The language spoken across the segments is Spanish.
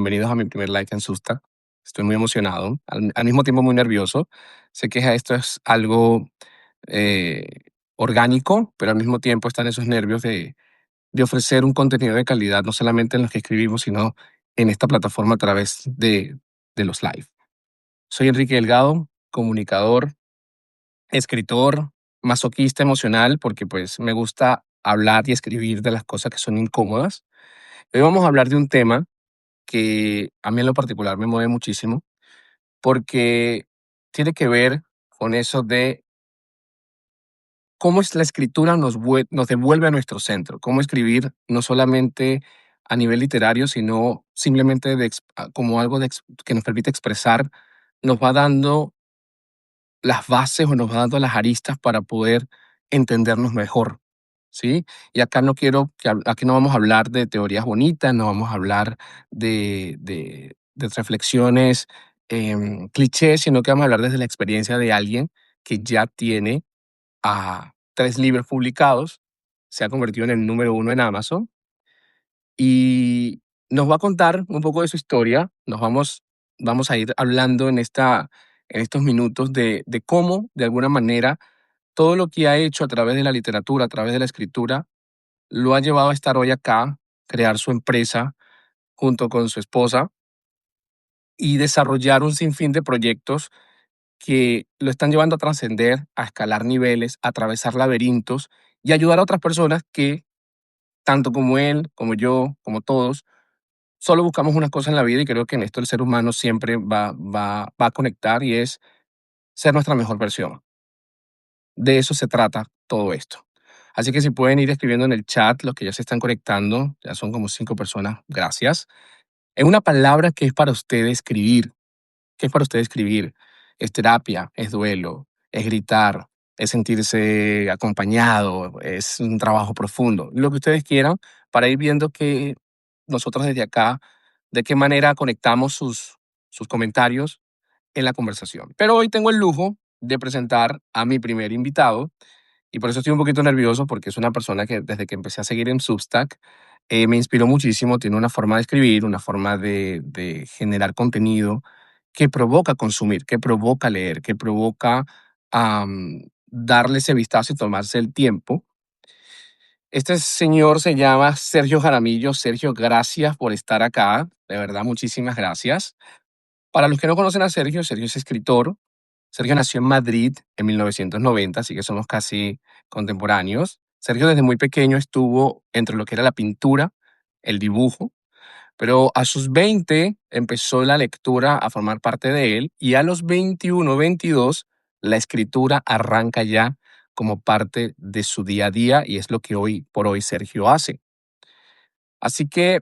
Bienvenidos a mi primer live en Susta. Estoy muy emocionado, al mismo tiempo muy nervioso. Sé que esto es algo eh, orgánico, pero al mismo tiempo están esos nervios de ofrecer un contenido de calidad, no solamente en los que escribimos, sino en esta plataforma a través de los live. Soy Enrique Delgado, comunicador, escritor, masoquista emocional, porque pues me gusta hablar y escribir de las cosas que son incómodas. Hoy vamos a hablar de un tema que a mí en lo particular me mueve muchísimo, porque tiene que ver con eso de cómo es la escritura nos devuelve a nuestro centro, cómo escribir no solamente a nivel literario, sino simplemente como algo que nos permite expresar, nos va dando las bases o nos va dando las aristas para poder entendernos mejor, ¿sí? Y acá no quiero aquí no vamos a hablar de teorías bonitas, no vamos a hablar de reflexiones clichés, sino que vamos a hablar desde la experiencia de alguien que ya tiene 3 libros publicados, se ha convertido en el número uno en Amazon y nos va a contar un poco de su historia. Vamos a ir hablando en estos minutos de cómo, de alguna manera, todo lo que ha hecho a través de la literatura, a través de la escritura, lo ha llevado a estar hoy acá, crear su empresa junto con su esposa y desarrollar un sinfín de proyectos que lo están llevando a trascender, a escalar niveles, a atravesar laberintos y ayudar a otras personas que, tanto como él, como yo, como todos, solo buscamos una cosa en la vida y creo que en esto el ser humano siempre va a conectar y es ser nuestra mejor versión. De eso se trata todo esto. Así que si pueden ir escribiendo en el chat, los que ya se están conectando, ya son como 5 personas, gracias. En una palabra que es para usted escribir, ¿qué es para usted escribir? Es terapia, es duelo, es gritar, es sentirse acompañado, es un trabajo profundo, lo que ustedes quieran, para ir viendo que nosotros desde acá, de qué manera conectamos sus comentarios en la conversación. Pero hoy tengo el lujo de presentar a mi primer invitado y por eso estoy un poquito nervioso porque es una persona que desde que empecé a seguir en Substack me inspiró muchísimo, tiene una forma de escribir, una forma de generar contenido que provoca consumir, que provoca leer, que provoca darle ese vistazo y tomarse el tiempo. Este señor se llama Sergio Jaramillo. Sergio, gracias por estar acá. De verdad, muchísimas gracias. Para los que no conocen a Sergio, Sergio es escritor. Sergio nació en Madrid en 1990, así que somos casi contemporáneos. Sergio desde muy pequeño estuvo entre lo que era la pintura, el dibujo, pero a sus 20 empezó la lectura a formar parte de él y a los 21, 22 la escritura arranca ya como parte de su día a día y es lo que hoy por hoy Sergio hace. Así que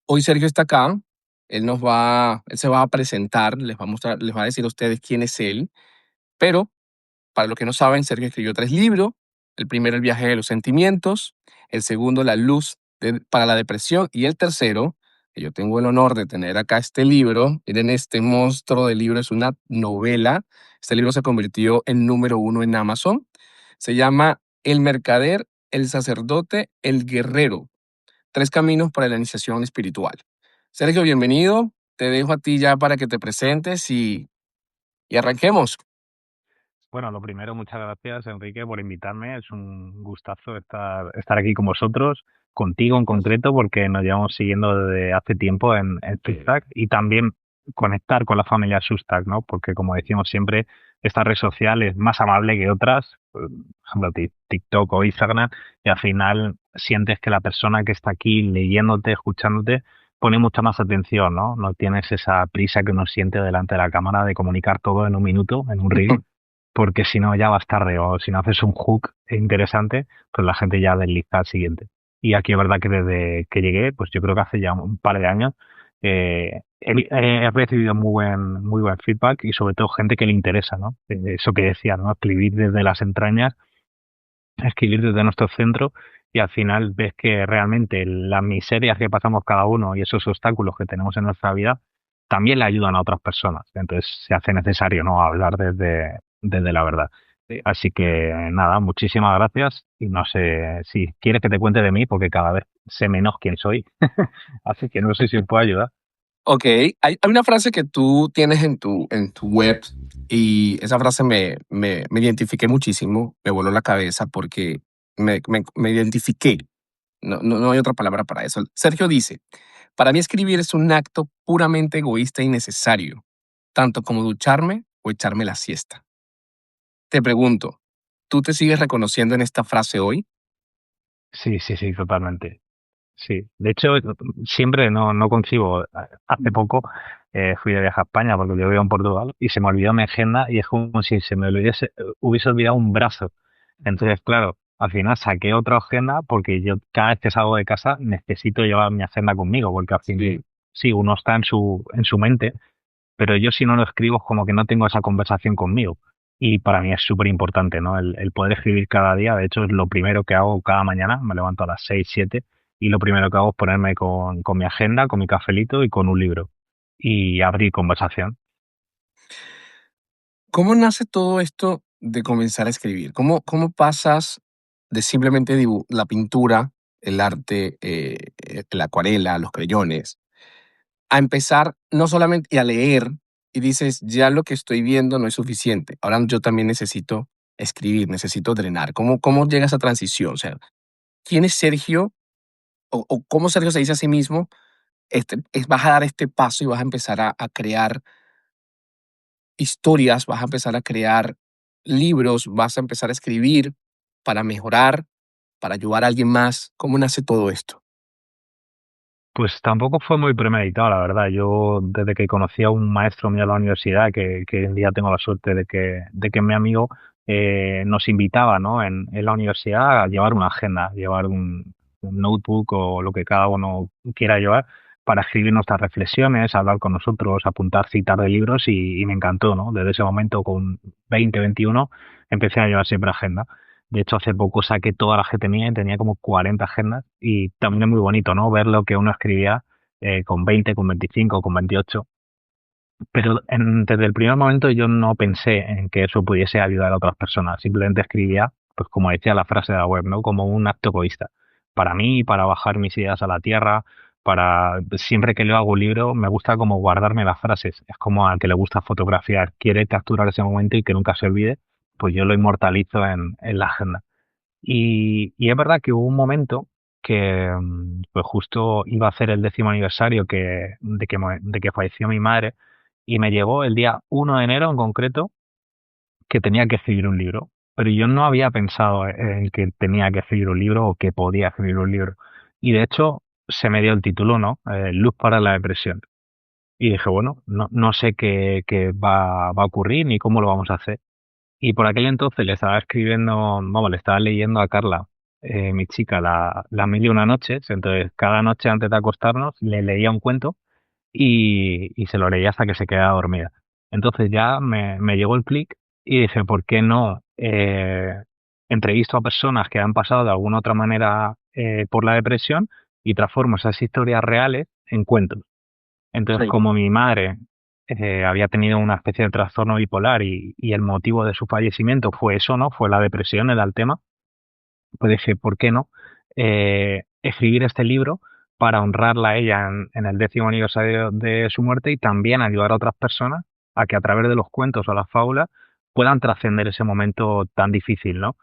hoy Sergio está acá, él se va a presentar, les va a mostrar, les va a decir a ustedes quién es él, pero para los que no saben, Sergio escribió 3 libros. El primero, El viaje de los sentimientos. El segundo, La luz para la depresión. Y el tercero, que yo tengo el honor de tener acá este libro. Miren, este monstruo de libro es una novela. Este libro se convirtió en número uno en Amazon. Se llama El mercader, el sacerdote, el guerrero. 3 caminos para la iniciación espiritual. Sergio, bienvenido. Te dejo a ti ya para que te presentes y arranquemos. Bueno, lo primero, muchas gracias, Enrique, por invitarme. Es un gustazo estar aquí con vosotros, contigo en concreto, porque nos llevamos siguiendo desde hace tiempo en Substack y también conectar con la familia Substack, ¿no? Porque, como decimos siempre, esta red social es más amable que otras, por ejemplo, TikTok o Instagram, y al final sientes que la persona que está aquí leyéndote, escuchándote, pone mucha más atención, ¿no? No tienes esa prisa que uno siente delante de la cámara de comunicar todo en un minuto, en un reel, porque si no ya vas tarde, o si no haces un hook interesante, pues la gente ya desliza al siguiente. Y aquí es verdad que desde que llegué, pues yo creo que hace ya un par de años, he recibido muy buen feedback y sobre todo gente que le interesa, ¿no? Eso que decía, ¿no? Escribir desde las entrañas, escribir desde nuestro centro, y al final ves que realmente las miserias que pasamos cada uno y esos obstáculos que tenemos en nuestra vida también le ayudan a otras personas. Entonces se hace necesario, ¿no? Hablar desde la verdad. Sí, así que nada, muchísimas gracias y no sé si quieres que te cuente de mí porque cada vez sé menos quién soy, así que no sé si me puedo ayudar. Ok, hay una frase que tú tienes en tu web y esa frase me identifiqué muchísimo, me voló la cabeza porque me identifiqué. No hay otra palabra para eso. Sergio dice, para mí escribir es un acto puramente egoísta y necesario, tanto como ducharme o echarme la siesta. Te pregunto, ¿tú te sigues reconociendo en esta frase hoy? Sí, sí, sí, totalmente. Sí, de hecho, siempre no concibo. Hace poco fui de viaje a España porque yo vivo en Portugal y se me olvidó mi agenda y es como si se me hubiese olvidado un brazo. Entonces, claro, al final saqué otra agenda porque yo cada vez que salgo de casa necesito llevar mi agenda conmigo porque al fin, Sí. sí, uno está en su mente, pero yo si no lo escribo es como que no tengo esa conversación conmigo. Y para mí es súper importante, ¿no? El poder escribir cada día, de hecho es lo primero que hago cada mañana, me levanto a las 6 7 y lo primero que hago es ponerme con mi agenda, con mi cafelito y con un libro y abrir conversación. ¿Cómo nace todo esto de comenzar a escribir? ¿Cómo pasas de simplemente la pintura, el arte, la acuarela, los creyones, a empezar no solamente y a leer y dices, ya lo que estoy viendo no es suficiente, ahora yo también necesito escribir, necesito drenar? ¿Cómo llega esa transición? O sea, ¿quién es Sergio o cómo Sergio se dice a sí mismo, vas a dar este paso y vas a empezar a crear historias, vas a empezar a crear libros, vas a empezar a escribir para mejorar, para ayudar a alguien más? ¿Cómo nace todo esto? Pues tampoco fue muy premeditado, la verdad. Yo desde que conocí a un maestro mío en la universidad, que hoy en día tengo la suerte de que mi amigo nos invitaba, ¿no? En la universidad a llevar una agenda, llevar un notebook o lo que cada uno quiera llevar para escribir nuestras reflexiones, hablar con nosotros, apuntar citas de libros y me encantó, ¿no? Desde ese momento con 20, 21 empecé a llevar siempre agenda. De hecho, hace poco saqué todas las que tenía y tenía como 40 agendas y también es muy bonito, ¿no? Ver lo que uno escribía con 20, con 25, con 28. Pero desde el primer momento yo no pensé en que eso pudiese ayudar a otras personas. Simplemente escribía, pues como decía la frase de la web, ¿no? Como un acto egoísta. Para mí, para bajar mis ideas a la tierra, para siempre que leo algún libro, me gusta como guardarme las frases. Es como al que le gusta fotografiar, quiere capturar ese momento y que nunca se olvide, pues yo lo inmortalizo en la agenda. Y es verdad que hubo un momento que pues justo iba a hacer el 10º aniversario de que falleció mi madre y me llegó el día 1 de enero en concreto que tenía que escribir un libro. Pero yo no había pensado en que tenía que escribir un libro o que podía escribir un libro. Y de hecho se me dio el título, ¿no? Luz para la depresión. Y dije, bueno, no sé va a ocurrir ni cómo lo vamos a hacer. Y por aquel entonces le estaba escribiendo, vamos, le estaba leyendo a Carla, mi chica, las mil y una noches. Entonces, cada noche antes de acostarnos le leía un cuento y se lo leía hasta que se quedaba dormida. Entonces ya me llegó el clic y dije, ¿por qué no entrevisto a personas que han pasado de alguna otra manera por la depresión y transformo esas historias reales en cuentos? Entonces, Sí. como mi madre había tenido una especie de trastorno bipolar y el motivo de su fallecimiento fue eso, ¿no? Fue la depresión, era el tema, pues dije, ¿por qué no escribir este libro para honrarla a ella en el 10º aniversario de su muerte y también ayudar a otras personas a que a través de los cuentos o las fábulas puedan trascender ese momento tan difícil, ¿no?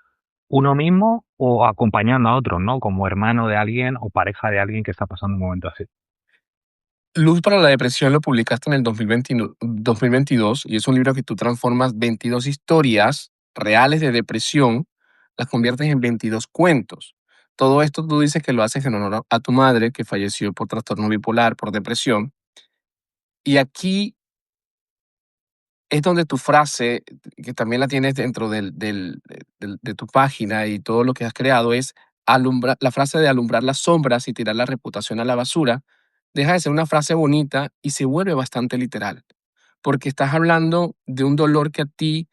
Uno mismo o acompañando a otros, ¿no? Como hermano de alguien o pareja de alguien que está pasando un momento así. Luz para la depresión lo publicaste en el 2022 y es un libro que tú transformas 22 historias reales de depresión, las conviertes en 22 cuentos. Todo esto tú dices que lo haces en honor a tu madre que falleció por trastorno bipolar, por depresión. Y aquí es donde tu frase, que también la tienes dentro de tu página y todo lo que has creado, es la frase de alumbrar las sombras y tirar la reputación a la basura, deja de ser una frase bonita y se vuelve bastante literal, porque estás hablando de un dolor que a ti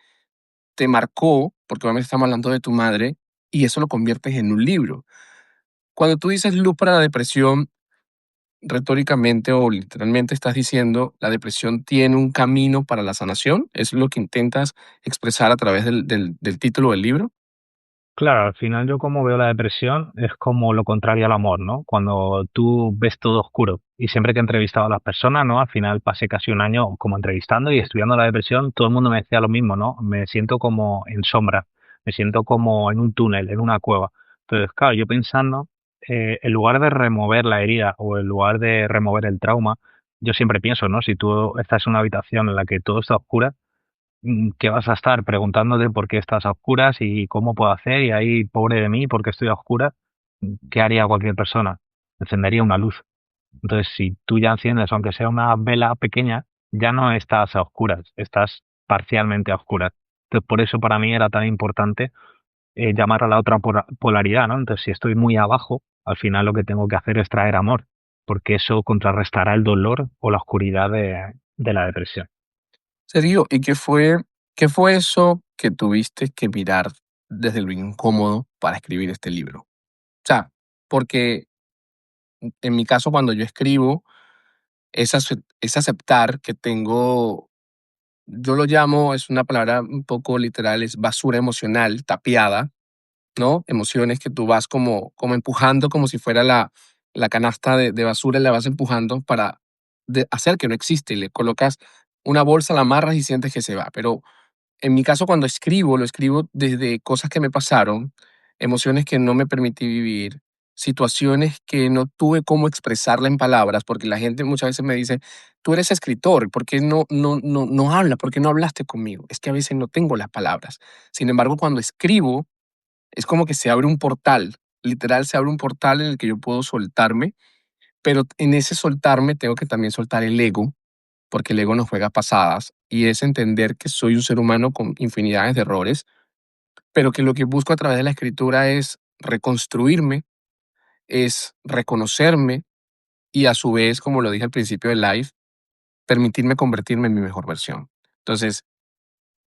te marcó, porque obviamente estamos hablando de tu madre, y eso lo conviertes en un libro. Cuando tú dices luz para la depresión, retóricamente o literalmente estás diciendo, la depresión tiene un camino para la sanación. ¿Es lo que intentas expresar a través del título del libro? Claro, al final yo como veo la depresión es como lo contrario al amor, ¿no? Cuando tú ves todo oscuro y siempre que he entrevistado a las personas, ¿no? Al final pasé casi un año como entrevistando y estudiando la depresión, todo el mundo me decía lo mismo, ¿no? Me siento como en sombra, me siento como en un túnel, en una cueva. Entonces, claro, yo pensando, en lugar de remover la herida o en lugar de remover el trauma, yo siempre pienso, ¿no? Si tú estás en una habitación en la que todo está oscuro, que vas a estar preguntándote por qué estás a oscuras y cómo puedo hacer, y ahí, pobre de mí, porque estoy a oscuras, ¿qué haría cualquier persona? Encendería una luz. Entonces, si tú ya enciendes, aunque sea una vela pequeña, ya no estás a oscuras, estás parcialmente a oscuras. Entonces, por eso para mí era tan importante llamar a la otra polaridad, ¿no? Entonces, si estoy muy abajo, al final lo que tengo que hacer es traer amor, porque eso contrarrestará el dolor o la oscuridad de la depresión. Sergio, ¿y qué fue eso que tuviste que mirar desde lo incómodo para escribir este libro? O sea, porque en mi caso, cuando yo escribo, es aceptar que tengo, yo lo llamo, es una palabra un poco literal, es basura emocional tapiada, ¿no? Emociones que tú vas como empujando, como si fuera la canasta de basura, y la vas empujando para hacer que no existe. Y le colocas una bolsa, la amarras y sientes que se va. Pero en mi caso, cuando escribo, lo escribo desde cosas que me pasaron, emociones que no me permití vivir, situaciones que no tuve cómo expresarla en palabras, porque la gente muchas veces me dice, tú eres escritor, ¿por qué no hablas? ¿Por qué no hablaste conmigo? Es que a veces no tengo las palabras. Sin embargo, cuando escribo, es como que se abre un portal, literal se abre un portal en el que yo puedo soltarme, pero en ese soltarme tengo que también soltar el ego, porque el ego nos juega pasadas, y es entender que soy un ser humano con infinidades de errores, pero que lo que busco a través de la escritura es reconstruirme, es reconocerme y a su vez, como lo dije al principio del live, permitirme convertirme en mi mejor versión. Entonces,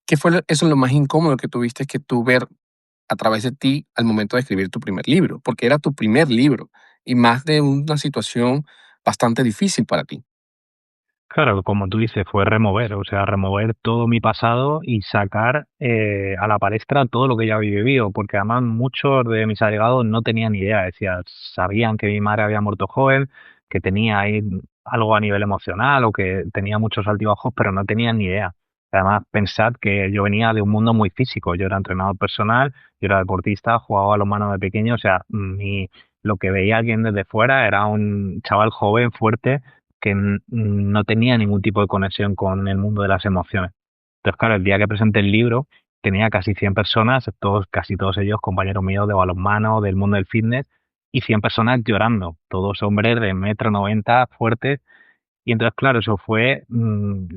¿qué fue eso lo más incómodo que tuviste que tú ver a través de ti al momento de escribir tu primer libro? Porque era tu primer libro y más de una situación bastante difícil para ti. Claro, como tú dices, fue remover, o sea, remover todo mi pasado y sacar a la palestra todo lo que ya había vivido, porque además muchos de mis allegados no tenían ni idea, decía, sabían que mi madre había muerto joven, que tenía ahí algo a nivel emocional o que tenía muchos altibajos, pero no tenían ni idea. Además, pensad que yo venía de un mundo muy físico, yo era entrenador personal, yo era deportista, jugaba a los manos de pequeño, o sea, lo que veía alguien desde fuera era un chaval joven, fuerte que no tenía ningún tipo de conexión con el mundo de las emociones. Entonces, claro, el día que presenté el libro tenía casi 100 personas, todos, casi todos ellos compañeros míos de balonmano, del mundo del fitness, y 100 personas llorando, todos hombres de 1,90 m, fuertes, y entonces, claro, eso fue,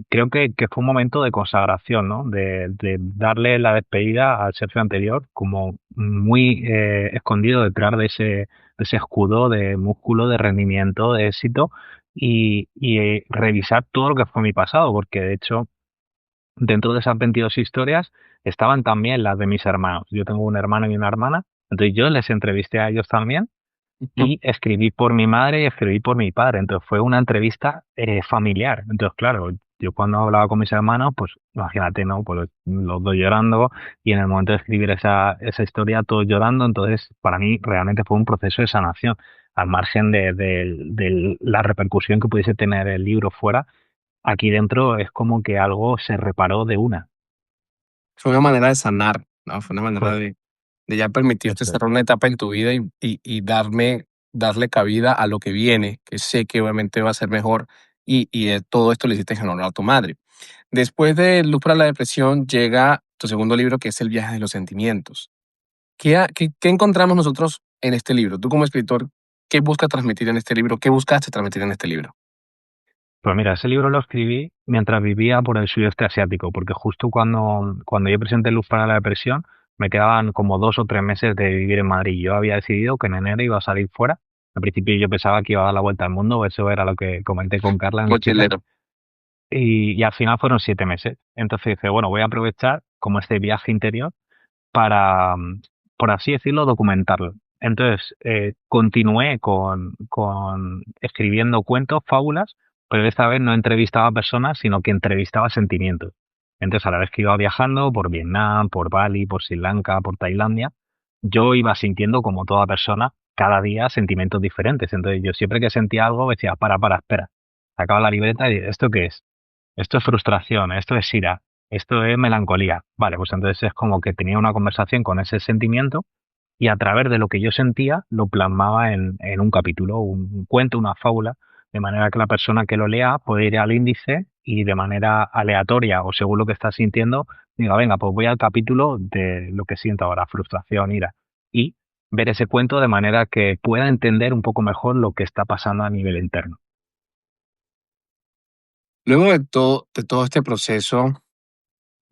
creo que fue un momento de consagración, ¿no? De darle la despedida al Sergio anterior, como muy escondido detrás de ese escudo de músculo, de rendimiento, de éxito, y revisar todo lo que fue mi pasado, porque de hecho, dentro de esas 22 historias estaban también las de mis hermanos. Yo tengo un hermano y una hermana, entonces yo les entrevisté a ellos también y escribí por mi madre y escribí por mi padre. Entonces fue una entrevista familiar. Entonces, claro, yo cuando hablaba con mis hermanos, pues imagínate, ¿no? Pues los dos llorando y en el momento de escribir esa historia todos llorando. Entonces, para mí realmente fue un proceso de sanación, al margen de la repercusión que pudiese tener el libro fuera. Aquí dentro es como que algo se reparó de una. Fue una manera de sanar, ¿no? Fue una manera Fue, de ya permitirte eso es. cerrar una etapa en tu vida y darle cabida a lo que viene, que sé que obviamente va a ser mejor y todo esto lo hiciste en honor a tu madre. Después de Luz para la depresión llega tu segundo libro, que es El viaje de los sentimientos. ¿Qué encontramos nosotros en este libro? Tú como escritor, ¿qué buscas transmitir en este libro? ¿Qué buscaste transmitir en este libro? Pues mira, ese libro lo escribí mientras vivía por el sudeste asiático, porque justo cuando yo presenté Luz para la depresión, me quedaban como 2 o 3 meses de vivir en Madrid. Yo había decidido que en enero iba a salir fuera. Al principio yo pensaba que iba a dar la vuelta al mundo, eso era lo que comenté con Carla, mi chica, Mochilero. y al final fueron 7 meses. Entonces dije, bueno, voy a aprovechar como este viaje interior para, por así decirlo, documentarlo. Entonces, continué con escribiendo cuentos, fábulas, pero esta vez no entrevistaba a personas, sino que entrevistaba sentimientos. Entonces, a la vez que iba viajando por Vietnam, por Bali, por Sri Lanka, por Tailandia, yo iba sintiendo como toda persona cada día sentimientos diferentes. Entonces, yo siempre que sentía algo decía, espera. Sacaba la libreta y ¿esto qué es? Esto es frustración, esto es ira, esto es melancolía. Vale, pues entonces es como que tenía una conversación con ese sentimiento y a través de lo que yo sentía lo plasmaba en un capítulo, un cuento, una fábula, de manera que la persona que lo lea puede ir al índice y de manera aleatoria o según lo que está sintiendo, diga, venga, pues voy al capítulo de lo que siento ahora, frustración, ira, y ver ese cuento de manera que pueda entender un poco mejor lo que está pasando a nivel interno. Luego de todo este proceso,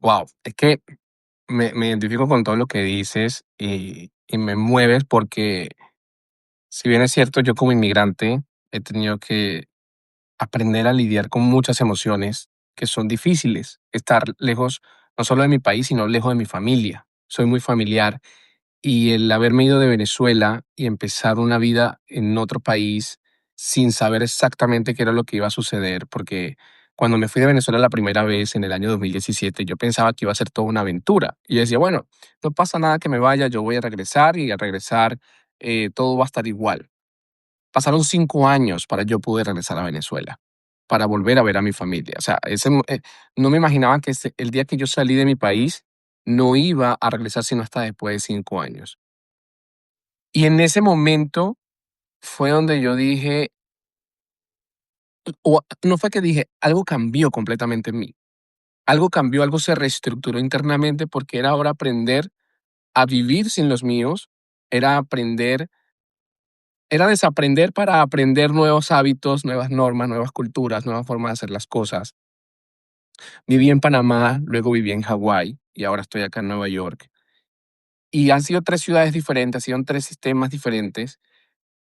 wow, es que me identifico con todo lo que dices y me mueves porque, si bien es cierto, yo como inmigrante he tenido que aprender a lidiar con muchas emociones que son difíciles. Estar lejos no solo de mi país, sino lejos de mi familia. Soy muy familiar y el haberme ido de Venezuela y empezar una vida en otro país sin saber exactamente qué era lo que iba a suceder, porque cuando me fui de Venezuela la primera vez en el año 2017, yo pensaba que iba a ser toda una aventura. Y yo decía, bueno, no pasa nada que me vaya, yo voy a regresar y al regresar todo va a estar igual. Pasaron 5 años para yo poder regresar a Venezuela, para volver a ver a mi familia. O sea, no me imaginaba que el día que yo salí de mi país no iba a regresar sino hasta después de 5 años. Y en ese momento fue donde yo dije, o no fue que dije, algo cambió completamente en mí. Algo cambió, algo se reestructuró internamente porque era ahora aprender a vivir sin los míos, era aprender, era desaprender para aprender nuevos hábitos, nuevas normas, nuevas culturas, nuevas formas de hacer las cosas. Viví en Panamá, luego viví en Hawái y ahora estoy acá en Nueva York. Y han sido 3 ciudades diferentes, han sido 3 sistemas diferentes,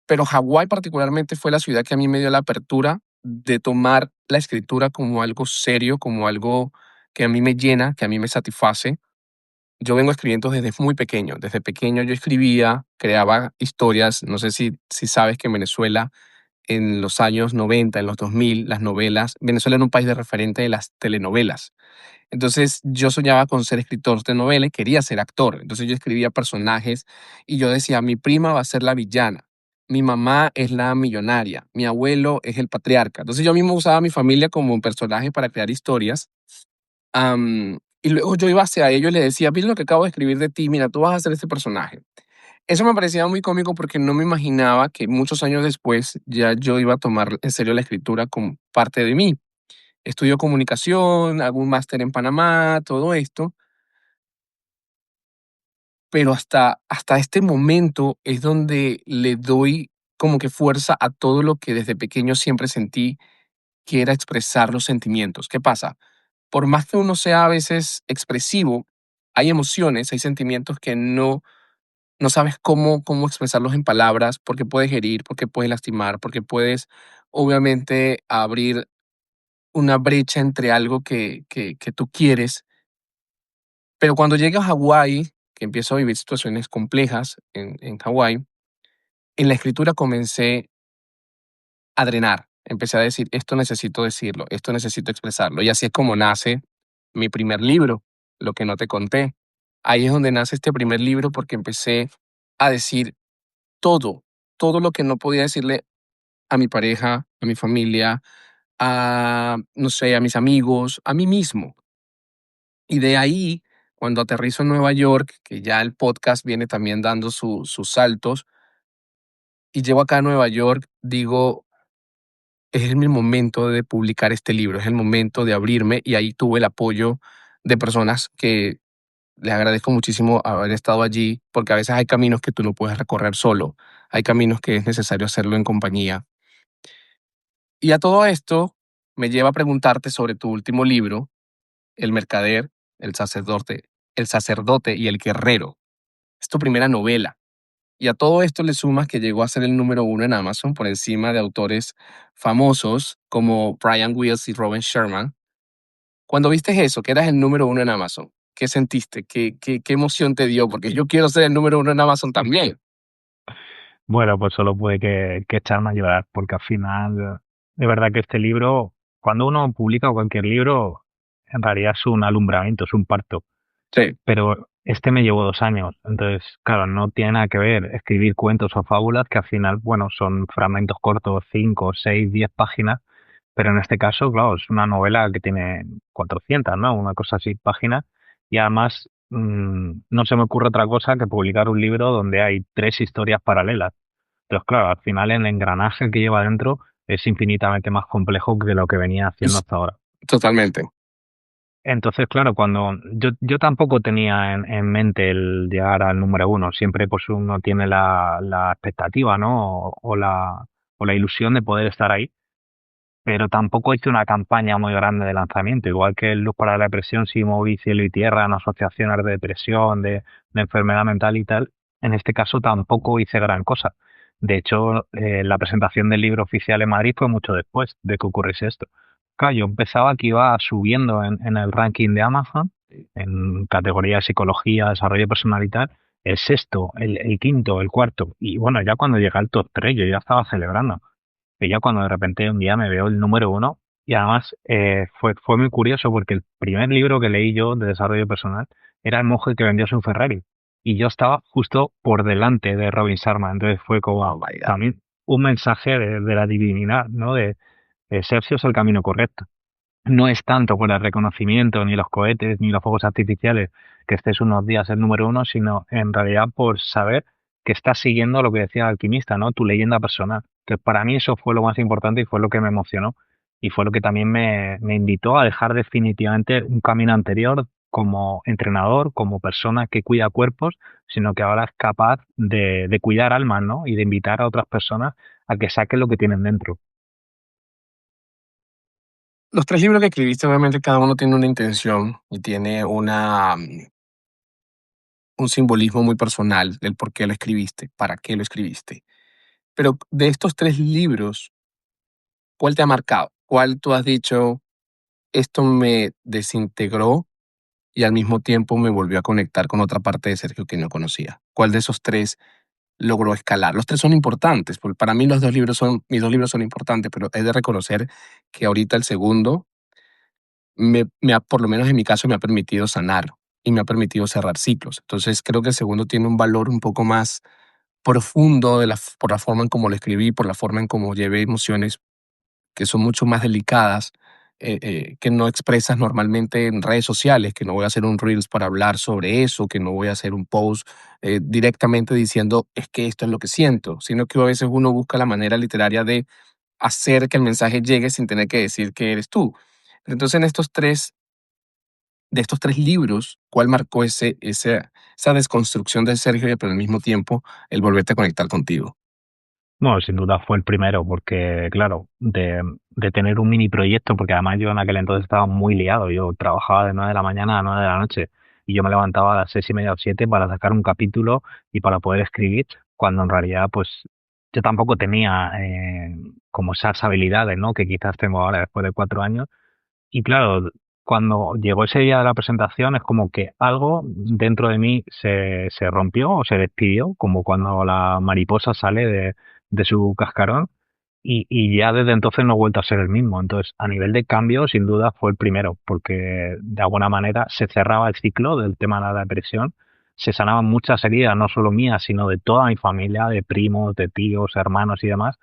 pero Hawái particularmente fue la ciudad que a mí me dio la apertura de tomar la escritura como algo serio, como algo que a mí me llena, que a mí me satisface. Yo vengo escribiendo desde muy pequeño. Desde pequeño yo escribía, creaba historias. No sé si sabes que en Venezuela, en los años 90, en los 2000, las novelas, Venezuela era un país de referente de las telenovelas. Entonces yo soñaba con ser escritor de novela y quería ser actor. Entonces yo escribía personajes y yo decía, mi prima va a ser la villana, mi mamá es la millonaria, mi abuelo es el patriarca. Entonces yo mismo usaba a mi familia como un personaje para crear historias. Y luego yo iba hacia ellos y les decía, mira lo que acabo de escribir de ti, mira, tú vas a ser este personaje. Eso me parecía muy cómico porque no me imaginaba que muchos años después ya yo iba a tomar en serio la escritura como parte de mí. Estudio comunicación, hago un máster en Panamá, todo esto, pero hasta este momento es donde le doy como que fuerza a todo lo que desde pequeño siempre sentí, que era expresar los sentimientos. ¿Qué pasa? Por más que uno sea a veces expresivo, hay emociones, hay sentimientos que no sabes cómo expresarlos en palabras, porque puedes herir, porque puedes lastimar, porque puedes obviamente abrir una brecha entre algo que tú quieres. Pero cuando llegué a Hawái, que empiezo a vivir situaciones complejas en Hawái, en la escritura comencé a drenar. Empecé a decir, esto necesito decirlo, esto necesito expresarlo. Y así es como nace mi primer libro, Lo que no te conté. Ahí es donde nace este primer libro porque empecé a decir todo, todo lo que no podía decirle a mi pareja, a mi familia, a, no sé, a mis amigos, a mí mismo. Y de ahí, cuando aterrizo en Nueva York, que ya el podcast viene también dando sus saltos, y llego acá a Nueva York, digo, es mi momento de publicar este libro, es el momento de abrirme, y ahí tuve el apoyo de personas que les agradezco muchísimo haber estado allí, porque a veces hay caminos que tú no puedes recorrer solo, hay caminos que es necesario hacerlo en compañía. Y a todo esto me lleva a preguntarte sobre tu último libro, El mercader, el sacerdote y el guerrero. Es tu primera novela. Y a todo esto le sumas que llegó a ser el número uno en Amazon por encima de autores famosos como Brian Weiss y Robin Sherman. Cuando viste eso, que eras el número uno en Amazon, ¿qué sentiste? ¿Qué emoción te dio? Porque yo quiero ser el número uno en Amazon también. Bueno, pues solo puede que echarme a llorar, porque al final, de verdad que este libro, cuando uno publica cualquier libro, en realidad es un alumbramiento, es un parto. Sí, Pero este me llevó 2 años, entonces, claro, no tiene nada que ver escribir cuentos o fábulas que al final, bueno, son fragmentos cortos, 5, 6, 10 páginas, pero en este caso, claro, es una novela que tiene 400, ¿no? Una cosa así, páginas, y además no se me ocurre otra cosa que publicar un libro donde hay 3 historias paralelas. Entonces, claro, al final el engranaje que lleva dentro es infinitamente más complejo que lo que venía haciendo es hasta ahora. totalmente. Entonces, claro, cuando yo tampoco tenía en mente el llegar al número uno, siempre pues uno tiene la expectativa, ¿no? O la ilusión de poder estar ahí, pero tampoco hice una campaña muy grande de lanzamiento, igual que el Luz para la Depresión, sí moví cielo y tierra en asociaciones de depresión, de enfermedad mental y tal, en este caso tampoco hice gran cosa. De hecho, la presentación del libro oficial en Madrid fue mucho después de que ocurriese esto. Claro, yo empezaba que iba subiendo en el ranking de Amazon, en categoría de psicología, desarrollo personal y tal, el sexto, el quinto, el cuarto, y bueno, ya cuando llegué al top 3 yo ya estaba celebrando que ya cuando de repente un día me veo el número uno y además fue muy curioso porque el primer libro que leí yo de desarrollo personal era El monje que vendió su Ferrari y yo estaba justo por delante de Robin Sharma, entonces fue Oh como my God. también un mensaje de la divinidad, ¿no? De Sergio es el camino correcto. No es tanto por el reconocimiento, ni los cohetes, ni los fuegos artificiales, que estés unos días el número uno, sino en realidad por saber que estás siguiendo lo que decía el alquimista, ¿no? Tu leyenda personal. Que para mí eso fue lo más importante y fue lo que me emocionó. Y fue lo que también me invitó a dejar definitivamente un camino anterior como entrenador, como persona que cuida cuerpos, sino que ahora es capaz de cuidar almas, ¿no? Y de invitar a otras personas a que saquen lo que tienen dentro. Los 3 libros que escribiste, obviamente, cada uno tiene una intención y tiene un simbolismo muy personal del por qué lo escribiste, para qué lo escribiste. Pero de estos 3 libros, ¿cuál te ha marcado? ¿Cuál tú has dicho, esto me desintegró y al mismo tiempo me volvió a conectar con otra parte de Sergio que no conocía? ¿Cuál de esos 3 logró escalar? Los 3 son importantes, porque para mí mis 2 libros son importantes, pero he de reconocer que ahorita el segundo por lo menos en mi caso, me ha permitido sanar y me ha permitido cerrar ciclos. Entonces, creo que el segundo tiene un valor un poco más profundo por la forma en cómo lo escribí, por la forma en cómo llevé emociones que son mucho más delicadas, que no expresas normalmente en redes sociales, que no voy a hacer un Reels para hablar sobre eso, que no voy a hacer un post directamente diciendo es que esto es lo que siento, sino que a veces uno busca la manera literaria de hacer que el mensaje llegue sin tener que decir que eres tú. Entonces, de estos 3 libros, ¿cuál marcó esa desconstrucción de Sergio, pero al mismo tiempo el volverte a conectar contigo? Bueno, sin duda fue el primero, porque claro, de tener un mini proyecto, porque además yo en aquel entonces estaba muy liado, yo trabajaba de 9 de la mañana a 9 de la noche y yo me levantaba a las 6:30 o 7 para sacar un capítulo y para poder escribir, cuando en realidad pues yo tampoco tenía como esas habilidades, ¿no? Que quizás tengo ahora después de 4 años y claro, cuando llegó ese día de la presentación es como que algo dentro de mí se rompió o se despidió, como cuando la mariposa sale de su cascarón y ya desde entonces no he vuelto a ser el mismo. Entonces, a nivel de cambio, sin duda fue el primero, porque de alguna manera se cerraba el ciclo del tema de la depresión, se sanaban muchas heridas, no solo mías, sino de toda mi familia, de primos, de tíos, hermanos y demás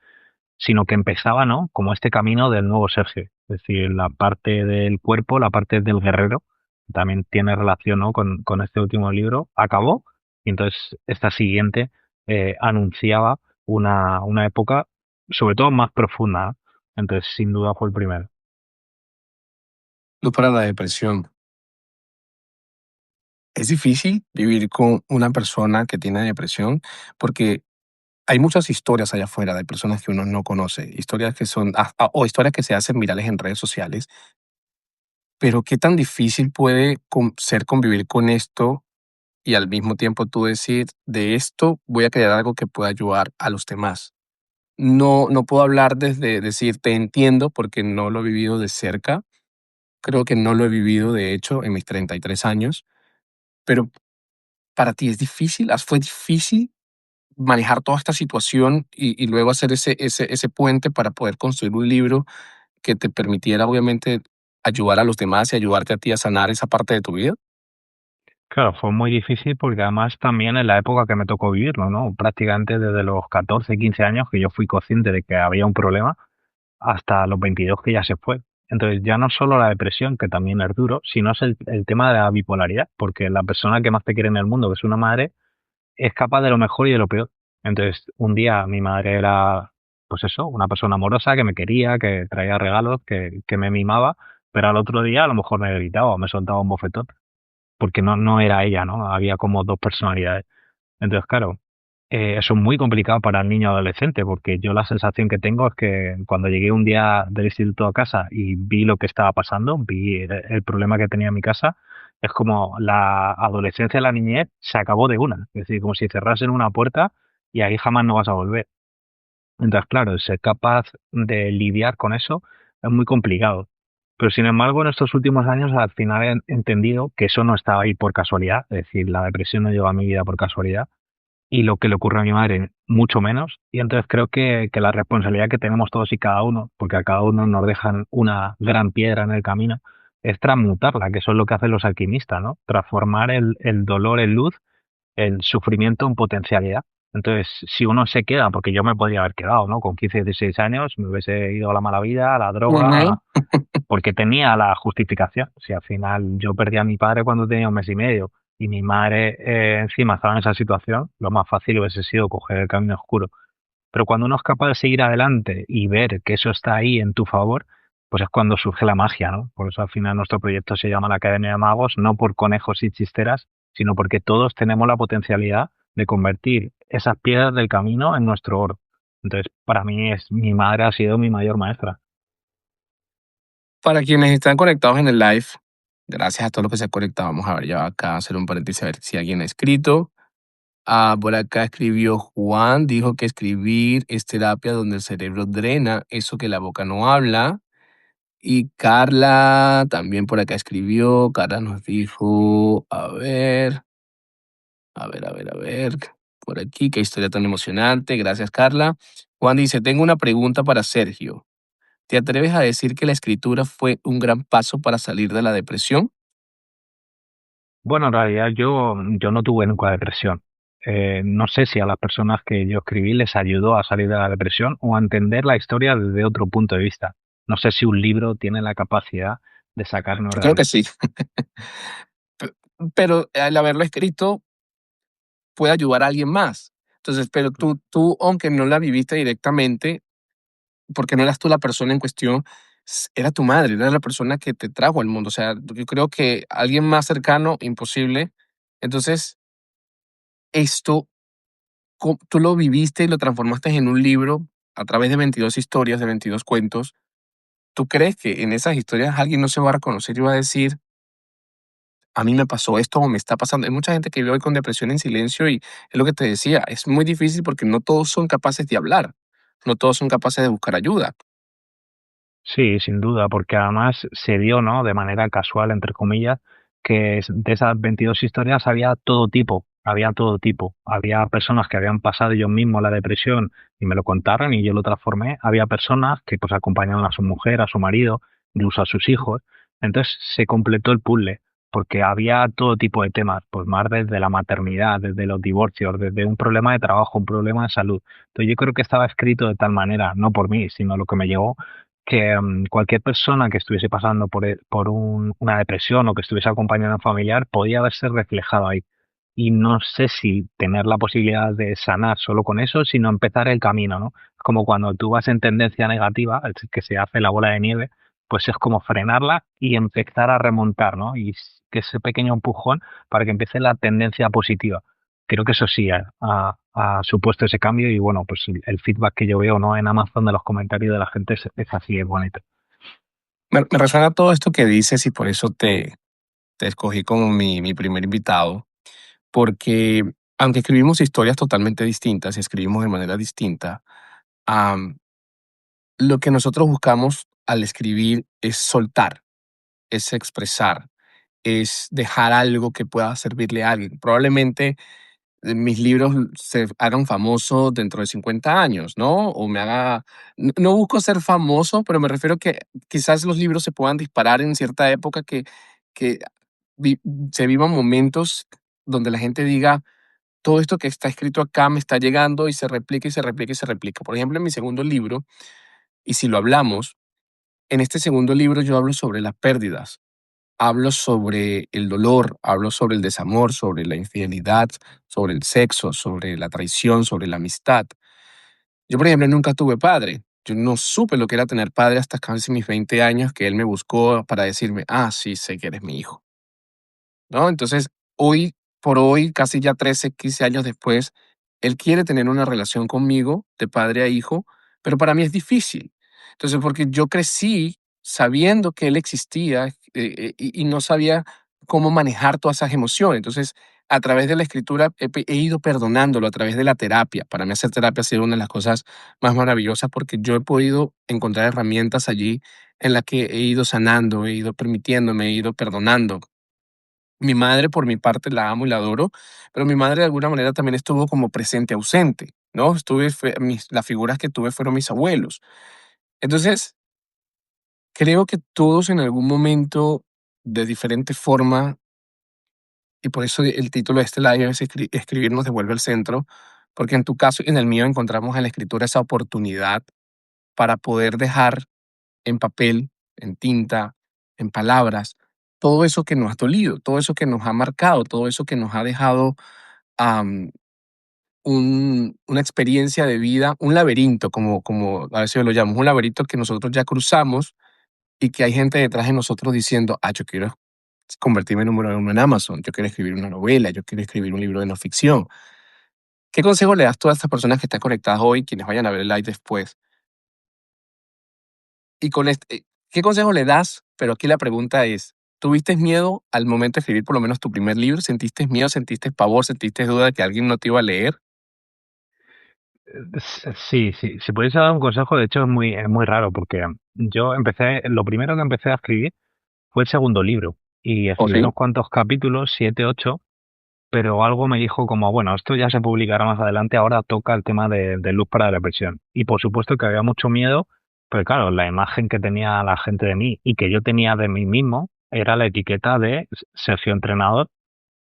sino que empezaba, ¿no? Como este camino del nuevo Sergio. Es decir, la parte del cuerpo, la parte del guerrero, también tiene relación, ¿no? Con este último libro, acabó, y entonces esta siguiente anunciaba una época, sobre todo más profunda, ¿no? Entonces, sin duda fue el primero. Luz para la depresión. Es difícil vivir con una persona que tiene depresión porque hay muchas historias allá afuera de personas que uno no conoce, historias que son, o historias que se hacen virales en redes sociales, pero qué tan difícil puede ser convivir con esto y al mismo tiempo tú decir, de esto voy a crear algo que pueda ayudar a los demás. No puedo hablar desde decir te entiendo porque no lo he vivido de cerca. Creo que no lo he vivido, de hecho, en mis 33 años. Pero para ti es difícil, ¿fue difícil manejar toda esta situación y luego hacer ese puente para poder construir un libro que te permitiera, obviamente, ayudar a los demás y ayudarte a ti a sanar esa parte de tu vida? Claro, fue muy difícil porque además también en la época que me tocó vivirlo, ¿no? Prácticamente desde los 14, 15 años que yo fui consciente de que había un problema hasta los 22 que ya se fue. Entonces ya no solo la depresión, que también es duro, sino es el tema de la bipolaridad, porque la persona que más te quiere en el mundo, que es una madre, es capaz de lo mejor y de lo peor. Entonces, un día mi madre era, pues eso, una persona amorosa que me quería, que traía regalos, que me mimaba, pero al otro día a lo mejor me gritaba o me soltaba un bofetón, porque no era ella, ¿no? Había como dos personalidades. Entonces, claro, eso es muy complicado para el niño adolescente, porque yo la sensación que tengo es que cuando llegué un día del instituto a casa y vi lo que estaba pasando, vi el problema que tenía en mi casa, es como la adolescencia, la niñez se acabó de una. Es decir, como si cerrasen una puerta y ahí jamás no vas a volver. Entonces, claro, ser capaz de lidiar con eso es muy complicado. Pero sin embargo, en estos últimos años al final he entendido que eso no estaba ahí por casualidad, es decir, la depresión no llegó a mi vida por casualidad y lo que le ocurre a mi madre mucho menos. Y entonces creo que la responsabilidad que tenemos todos y cada uno, porque a cada uno nos dejan una gran piedra en el camino, es transmutarla, que eso es lo que hacen los alquimistas, ¿no? Transformar el dolor en luz, el sufrimiento en potencialidad. Entonces, si uno se queda, porque yo me podría haber quedado, ¿no? Con 15, 16 años me hubiese ido a la mala vida, a la droga, Ujú. porque tenía la justificación. Si al final yo perdí a mi padre cuando tenía un mes y medio y mi madre encima estaba en esa situación, lo más fácil hubiese sido coger el camino oscuro. Pero cuando uno es capaz de seguir adelante y ver que eso está ahí en tu favor, pues es cuando surge la magia, ¿no? Por eso al final nuestro proyecto se llama la Academia de Magos, no por conejos y chisteras, sino porque todos tenemos la potencialidad de convertir esas piedras del camino en nuestro oro. Entonces, para mí mi madre ha sido mi mayor maestra. Para quienes están conectados en el live, gracias a todos los que se han conectado. Vamos a ver, ya acá hacer un paréntesis a ver si alguien ha escrito. Por acá escribió Juan, dijo que escribir es terapia donde el cerebro drena eso que la boca no habla. Y Carla también por acá escribió. Carla nos dijo, a ver, por aquí, qué historia tan emocionante. Gracias, Carla. Juan dice, tengo una pregunta para Sergio. ¿Te atreves a decir que la escritura fue un gran paso para salir de la depresión? Bueno, en realidad yo no tuve nunca depresión. No sé si a las personas que yo escribí les ayudó a salir de la depresión o a entender la historia desde otro punto de vista. No sé si un libro tiene la capacidad de sacarnos Yo creo que realmente. sí. Pe- Pero al haberlo escrito puede ayudar a alguien más. Entonces, pero tú, aunque no la viviste directamente, porque no eras tú la persona en cuestión, era tu madre, era la persona que te trajo al mundo. O sea, yo creo que alguien más cercano, imposible. Entonces, esto, tú lo viviste y lo transformaste en un libro a través de 22 historias, de 22 cuentos. ¿Tú crees que en esas historias alguien no se va a reconocer y va a decir, a mí me pasó esto o me está pasando? Hay mucha gente que vive hoy con depresión en silencio y es lo que te decía, es muy difícil porque no todos son capaces de hablar, no todos son capaces de buscar ayuda. Sí, sin duda, porque además se dio, ¿no? De manera casual, entre comillas, que de esas 22 historias había todo tipo, había todo tipo. Había personas que habían pasado ellos mismos la depresión y me lo contaron y yo lo transformé. Había personas que pues acompañaban a su mujer, a su marido, incluso a sus hijos. Entonces se completó el puzzle, porque había todo tipo de temas, pues más desde la maternidad, desde los divorcios, desde un problema de trabajo, un problema de salud. Entonces yo creo que estaba escrito de tal manera, no por mí, sino lo que me llegó que cualquier persona que estuviese pasando por una depresión o que estuviese acompañando a un familiar podía verse reflejado ahí. Y no sé si tener la posibilidad de sanar solo con eso, sino empezar el camino, ¿no? Es como cuando tú vas en tendencia negativa, es que se hace la bola de nieve, pues es como frenarla y empezar a remontar, ¿no? Que ese pequeño empujón para que empiece la tendencia positiva. Creo que eso sí ha supuesto ese cambio y bueno, pues el feedback que yo veo, ¿no? En Amazon de los comentarios de la gente es así, es bonito. Me resuena todo esto que dices y por eso te escogí como mi primer invitado, porque aunque escribimos historias totalmente distintas y escribimos de manera distinta, am, lo que nosotros buscamos al escribir es soltar, es expresar, es dejar algo que pueda servirle a alguien. Probablemente mis libros se hagan famosos dentro de 50 años, ¿no? O me haga... No busco ser famoso, pero me refiero que quizás los libros se puedan disparar en cierta época que vi- se vivan momentos donde la gente diga, todo esto que está escrito acá me está llegando y se replica y se replica y se replica. Por ejemplo, en mi segundo libro, y si lo hablamos, en este segundo libro yo hablo sobre las pérdidas, hablo sobre el dolor, hablo sobre el desamor, sobre la infidelidad, sobre el sexo, sobre la traición, sobre la amistad. Yo, por ejemplo, nunca tuve padre. Yo no supe lo que era tener padre hasta casi mis 20 años que él me buscó para decirme, ah, sí, sé que eres mi hijo. ¿No? Entonces, hoy por hoy, casi ya 13, 15 años después, él quiere tener una relación conmigo de padre a hijo, pero para mí es difícil. Entonces, porque yo crecí sabiendo que él existía y no sabía cómo manejar todas esas emociones. Entonces, a través de la escritura he ido perdonándolo, a través de la terapia. Para mí hacer terapia ha sido una de las cosas más maravillosas porque yo he podido encontrar herramientas allí en las que he ido sanando, he ido permitiéndome, he ido perdonando. Mi madre, por mi parte, la amo y la adoro, pero mi madre de alguna manera también estuvo como presente, ausente, ¿no? Las figuras que tuve fueron mis abuelos. Entonces, creo que todos en algún momento, de diferente forma, y por eso el título de este live es Escribir nos devuelve al centro, porque en tu caso y en el mío encontramos en la escritura esa oportunidad para poder dejar en papel, en tinta, en palabras, todo eso que nos ha dolido, todo eso que nos ha marcado, todo eso que nos ha dejado am, una experiencia de vida, un laberinto, como a veces yo lo llamo, un laberinto que nosotros ya cruzamos y que hay gente detrás de nosotros diciendo, ah, yo quiero convertirme en número uno en Amazon, yo quiero escribir una novela, yo quiero escribir un libro de no ficción. ¿Qué consejo le das a todas estas personas que están conectadas hoy, quienes vayan a ver el live después? Y ¿qué consejo le das? Pero aquí la pregunta es, ¿tuviste miedo al momento de escribir por lo menos tu primer libro? ¿Sentiste miedo, sentiste pavor, sentiste duda de que alguien no te iba a leer? Sí, sí. Si pudiese dar un consejo, de hecho es muy raro porque yo empecé, lo primero que empecé a escribir fue el segundo libro y ¿O escribí sí? unos cuantos capítulos, 7, 8, pero algo me dijo como, bueno, esto ya se publicará más adelante, ahora toca el tema de Luz para la Depresión. Y por supuesto que había mucho miedo, pero claro, la imagen que tenía la gente de mí y que yo tenía de mí mismo era la etiqueta de Sergio entrenador,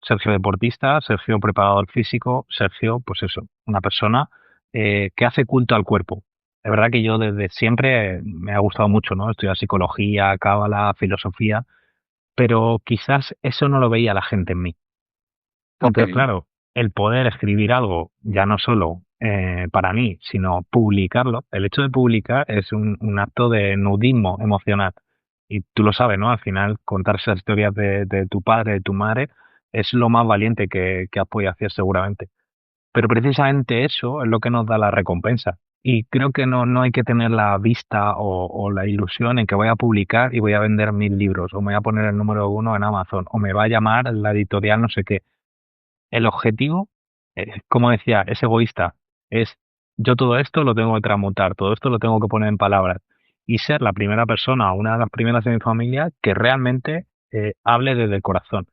Sergio deportista, Sergio preparador físico, Sergio, pues eso, una persona que hace culto al cuerpo. Es verdad que yo desde siempre me ha gustado mucho, ¿no? Estudiar psicología, cábala, filosofía, pero quizás eso no lo veía la gente en mí. Ok, Entonces, claro, el poder escribir algo, ya no solo para mí, sino publicarlo, el hecho de publicar es un acto de nudismo emocional. Y tú lo sabes, ¿no? Al final, contar esas historias de tu padre, de tu madre, es lo más valiente que has podido hacer seguramente. Pero precisamente eso es lo que nos da la recompensa. Y creo que no hay que tener la vista o la ilusión en que voy a publicar y voy a vender 1000 libros, o me voy a poner el número uno en Amazon, o me va a llamar la editorial no sé qué. El objetivo, como decía, es egoísta. Es yo todo esto lo tengo que transmutar, todo esto lo tengo que poner en palabras y ser la primera persona, una de las primeras de mi familia que realmente hable desde el corazón.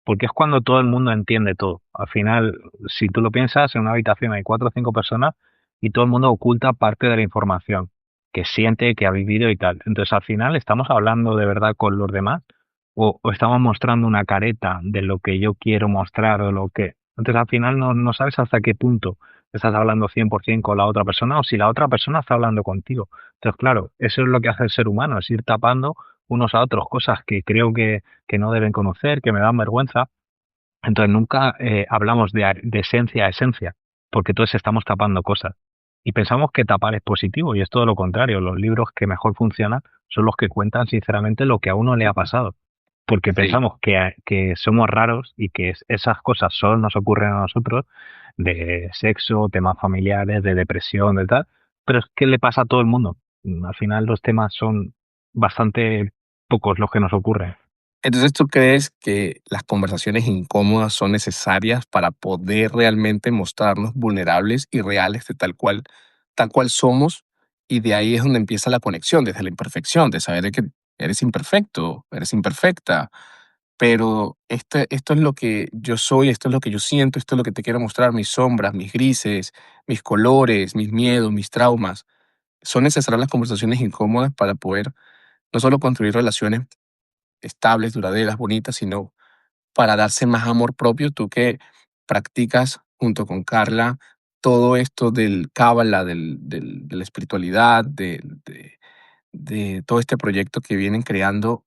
Porque es cuando todo el mundo entiende todo. Al final, si tú lo piensas, en una habitación hay 4 o 5 personas y todo el mundo oculta parte de la información que siente, que ha vivido y tal. Entonces, al final, ¿estamos hablando de verdad con los demás? O estamos mostrando una careta de lo que yo quiero mostrar o lo que... Entonces al final no sabes hasta qué punto estás hablando 100% con la otra persona o si la otra persona está hablando contigo. Entonces claro, eso es lo que hace el ser humano, es ir tapando unos a otros cosas que creo que no deben conocer, que me dan vergüenza. Entonces nunca hablamos de esencia a esencia, porque todos estamos tapando cosas. Y pensamos que tapar es positivo y es todo lo contrario. Los libros que mejor funcionan son los que cuentan sinceramente lo que a uno le ha pasado. Porque sí. pensamos que somos raros y que esas cosas solo nos ocurren a nosotros, de sexo, temas familiares, de depresión, de tal. Pero es que le pasa a todo el mundo. Al final los temas son bastante pocos los que nos ocurren. Entonces, ¿tú crees que las conversaciones incómodas son necesarias para poder realmente mostrarnos vulnerables y reales de tal cual somos? Y de ahí es donde empieza la conexión, desde la imperfección, de saber de que eres imperfecto, eres imperfecta, pero esto es lo que yo soy, esto es lo que yo siento, esto es lo que te quiero mostrar, mis sombras, mis grises, mis colores, mis miedos, mis traumas. Son necesarias las conversaciones incómodas para poder no solo construir relaciones estables, duraderas, bonitas, sino para darse más amor propio. Tú que practicas junto con Carla todo esto del Cábala, de la espiritualidad, de todo este proyecto que vienen creando,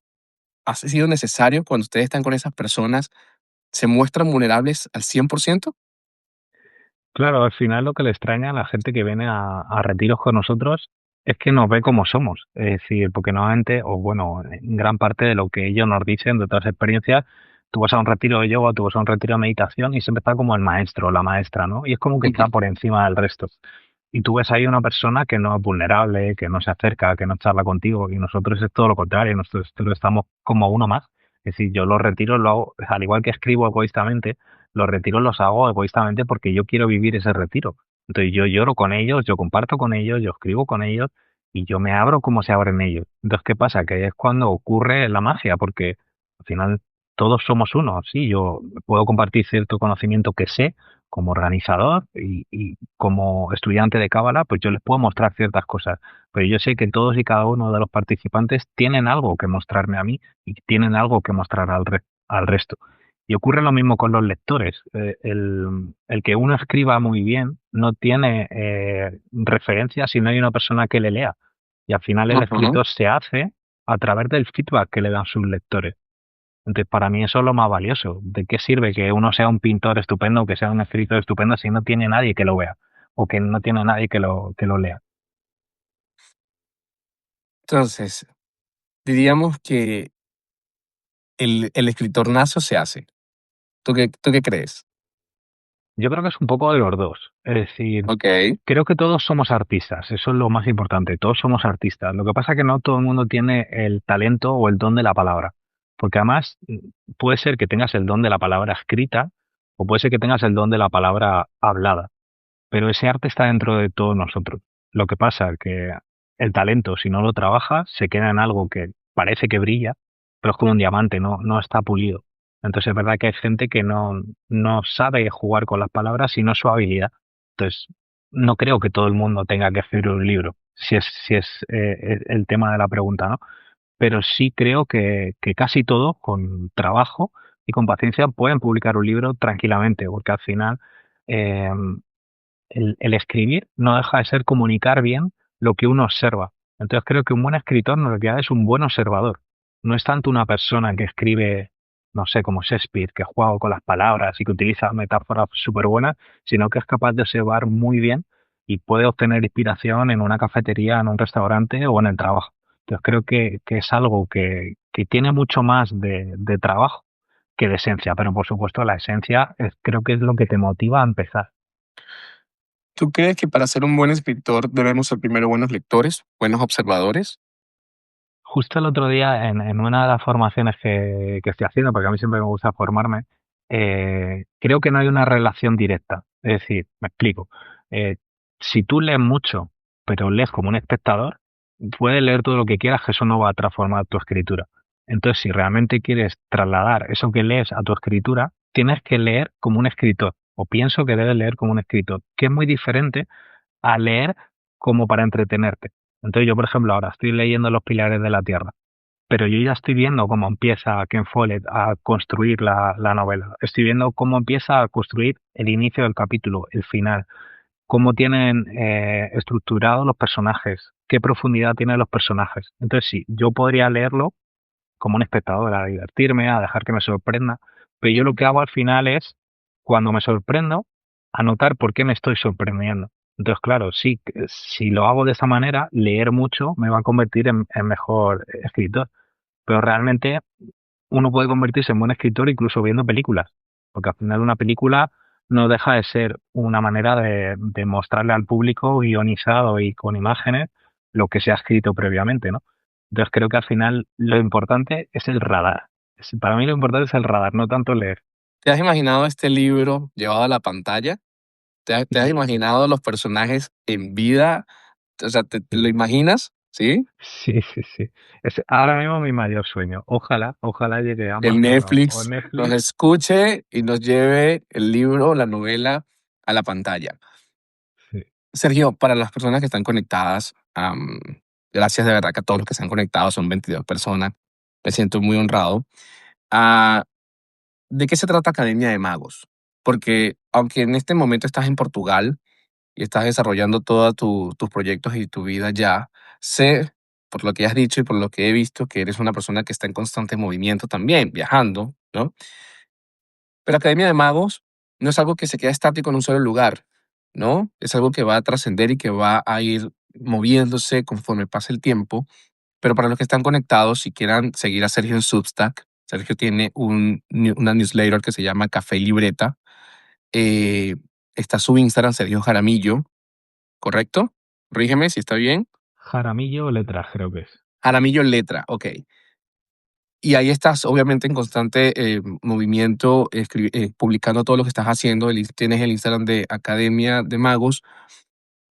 ¿ha sido necesario cuando ustedes están con esas personas, se muestran vulnerables al 100%? Claro, al final lo que le extraña a la gente que viene a retiros con nosotros es que nos ve como somos. Es decir, porque normalmente, o bueno, en gran parte de lo que ellos nos dicen de otras experiencias, tú vas a un retiro de yoga, tú vas a un retiro de meditación y siempre está como el maestro o la maestra, ¿no? Y es como que está Ujú. por encima del resto. Y tú ves ahí una persona que no es vulnerable, que no se acerca, que no charla contigo, y nosotros es todo lo contrario, nosotros estamos como uno más. Es decir, yo los retiros lo hago, al igual que escribo egoístamente, los retiros los hago egoístamente porque yo quiero vivir ese retiro. Entonces yo lloro con ellos, yo comparto con ellos, yo escribo con ellos y yo me abro como se abren ellos. Entonces, ¿qué pasa? Que es cuando ocurre la magia, porque al final todos somos uno. Sí, yo puedo compartir cierto conocimiento que sé como organizador y como estudiante de Cábala, pues yo les puedo mostrar ciertas cosas. Pero yo sé que todos y cada uno de los participantes tienen algo que mostrarme a mí y tienen algo que mostrar al resto. Y ocurre lo mismo con los lectores. El que uno escriba muy bien no tiene referencia si no hay una persona que le lea. Y al final el Ujú. escritor se hace a través del feedback que le dan sus lectores. Entonces, para mí eso es lo más valioso. ¿De qué sirve que uno sea un pintor estupendo o que sea un escritor estupendo si no tiene nadie que lo vea o que no tiene nadie que lo lea? Entonces, diríamos que el escritor nace o se hace. ¿Tú qué crees? Yo creo que es un poco de los dos. Es decir, Okey. creo que todos somos artistas, eso es lo más importante, todos somos artistas. Lo que pasa es que no todo el mundo tiene el talento o el don de la palabra, porque además puede ser que tengas el don de la palabra escrita o puede ser que tengas el don de la palabra hablada, pero ese arte está dentro de todos nosotros. Lo que pasa es que el talento, si no lo trabajas, se queda en algo que parece que brilla, pero es como un diamante, no está pulido. Entonces es verdad que hay gente que no sabe jugar con las palabras y no es su habilidad. Entonces, no creo que todo el mundo tenga que escribir un libro, si es el tema de la pregunta, ¿no? Pero sí creo que casi todos, con trabajo y con paciencia, pueden publicar un libro tranquilamente, porque al final eh, el escribir no deja de ser comunicar bien lo que uno observa. Entonces creo que un buen escritor en realidad es un buen observador. No es tanto una persona que escribe, no sé, como Shakespeare, que juega con las palabras y que utiliza metáforas súper buenas, sino que es capaz de observar muy bien y puede obtener inspiración en una cafetería, en un restaurante o en el trabajo. Entonces creo que es algo que tiene mucho más de trabajo que de esencia, pero por supuesto la esencia creo que es lo que te motiva a empezar. ¿Tú crees que para ser un buen escritor debemos ser primero buenos lectores, buenos observadores? Justo el otro día, en una de las formaciones que estoy haciendo, porque a mí siempre me gusta formarme, creo que no hay una relación directa. Es decir, me explico. Eh, si tú lees mucho, pero lees como un espectador, puedes leer todo lo que quieras, que eso no va a transformar tu escritura. Entonces, si realmente quieres trasladar eso que lees a tu escritura, tienes que leer como un escritor, o pienso que debes leer como un escritor, que es muy diferente a leer como para entretenerte. Entonces yo, por ejemplo, ahora estoy leyendo Los Pilares de la Tierra, pero yo ya estoy viendo cómo empieza Ken Follett a construir la novela. Estoy viendo cómo empieza a construir el inicio del capítulo, el final, cómo tienen estructurados los personajes, qué profundidad tienen los personajes. Entonces sí, yo podría leerlo como un espectador, a divertirme, a dejar que me sorprenda, pero yo lo que hago al final es, cuando me sorprendo, anotar por qué me estoy sorprendiendo. Entonces, claro, sí, si lo hago de esa manera, leer mucho me va a convertir en mejor escritor, pero realmente uno puede convertirse en buen escritor incluso viendo películas, porque al final una película no deja de ser una manera de mostrarle al público guionizado y con imágenes lo que se ha escrito previamente, ¿no? Entonces creo que al final lo importante es el radar. Para mí lo importante es el radar, no tanto leer. ¿Te has imaginado este libro llevado a la pantalla? ¿Te has Ujú. imaginado los personajes en vida? O sea, ¿te lo imaginas? ¿sí? Sí, sí, sí. Es ahora mismo mi mayor sueño. Ojalá llegue El Amazon o Netflix nos Netflix. escuche y nos lleve el libro, la novela a la pantalla. Sí. Sergio, para las personas que están conectadas, gracias de verdad que a todos los que están conectados, son 22 personas, me siento muy honrado. Ah, ¿De qué se trata Academia de Magos? Porque aunque en este momento estás en Portugal y estás desarrollando todos tus proyectos y tu vida ya, sé, por lo que has dicho y por lo que he visto, que eres una persona que está en constante movimiento también, viajando, ¿no? Pero Academia de Magos no es algo que se queda estático en un solo lugar, ¿no? Es algo que va a trascender y que va a ir moviéndose conforme pase el tiempo. Pero para los que están conectados, si quieran seguir a Sergio en Substack, Sergio tiene una newsletter que se llama Café y Libreta. Eh, Está su Instagram, Sergio Jaramillo, ¿correcto? Rígeme si está bien. Jaramillo Letras creo que es. Jaramillo Letra, ok. Y ahí estás, obviamente, en constante movimiento, publicando todo lo que estás haciendo. Tienes el Instagram de Academia de Magos,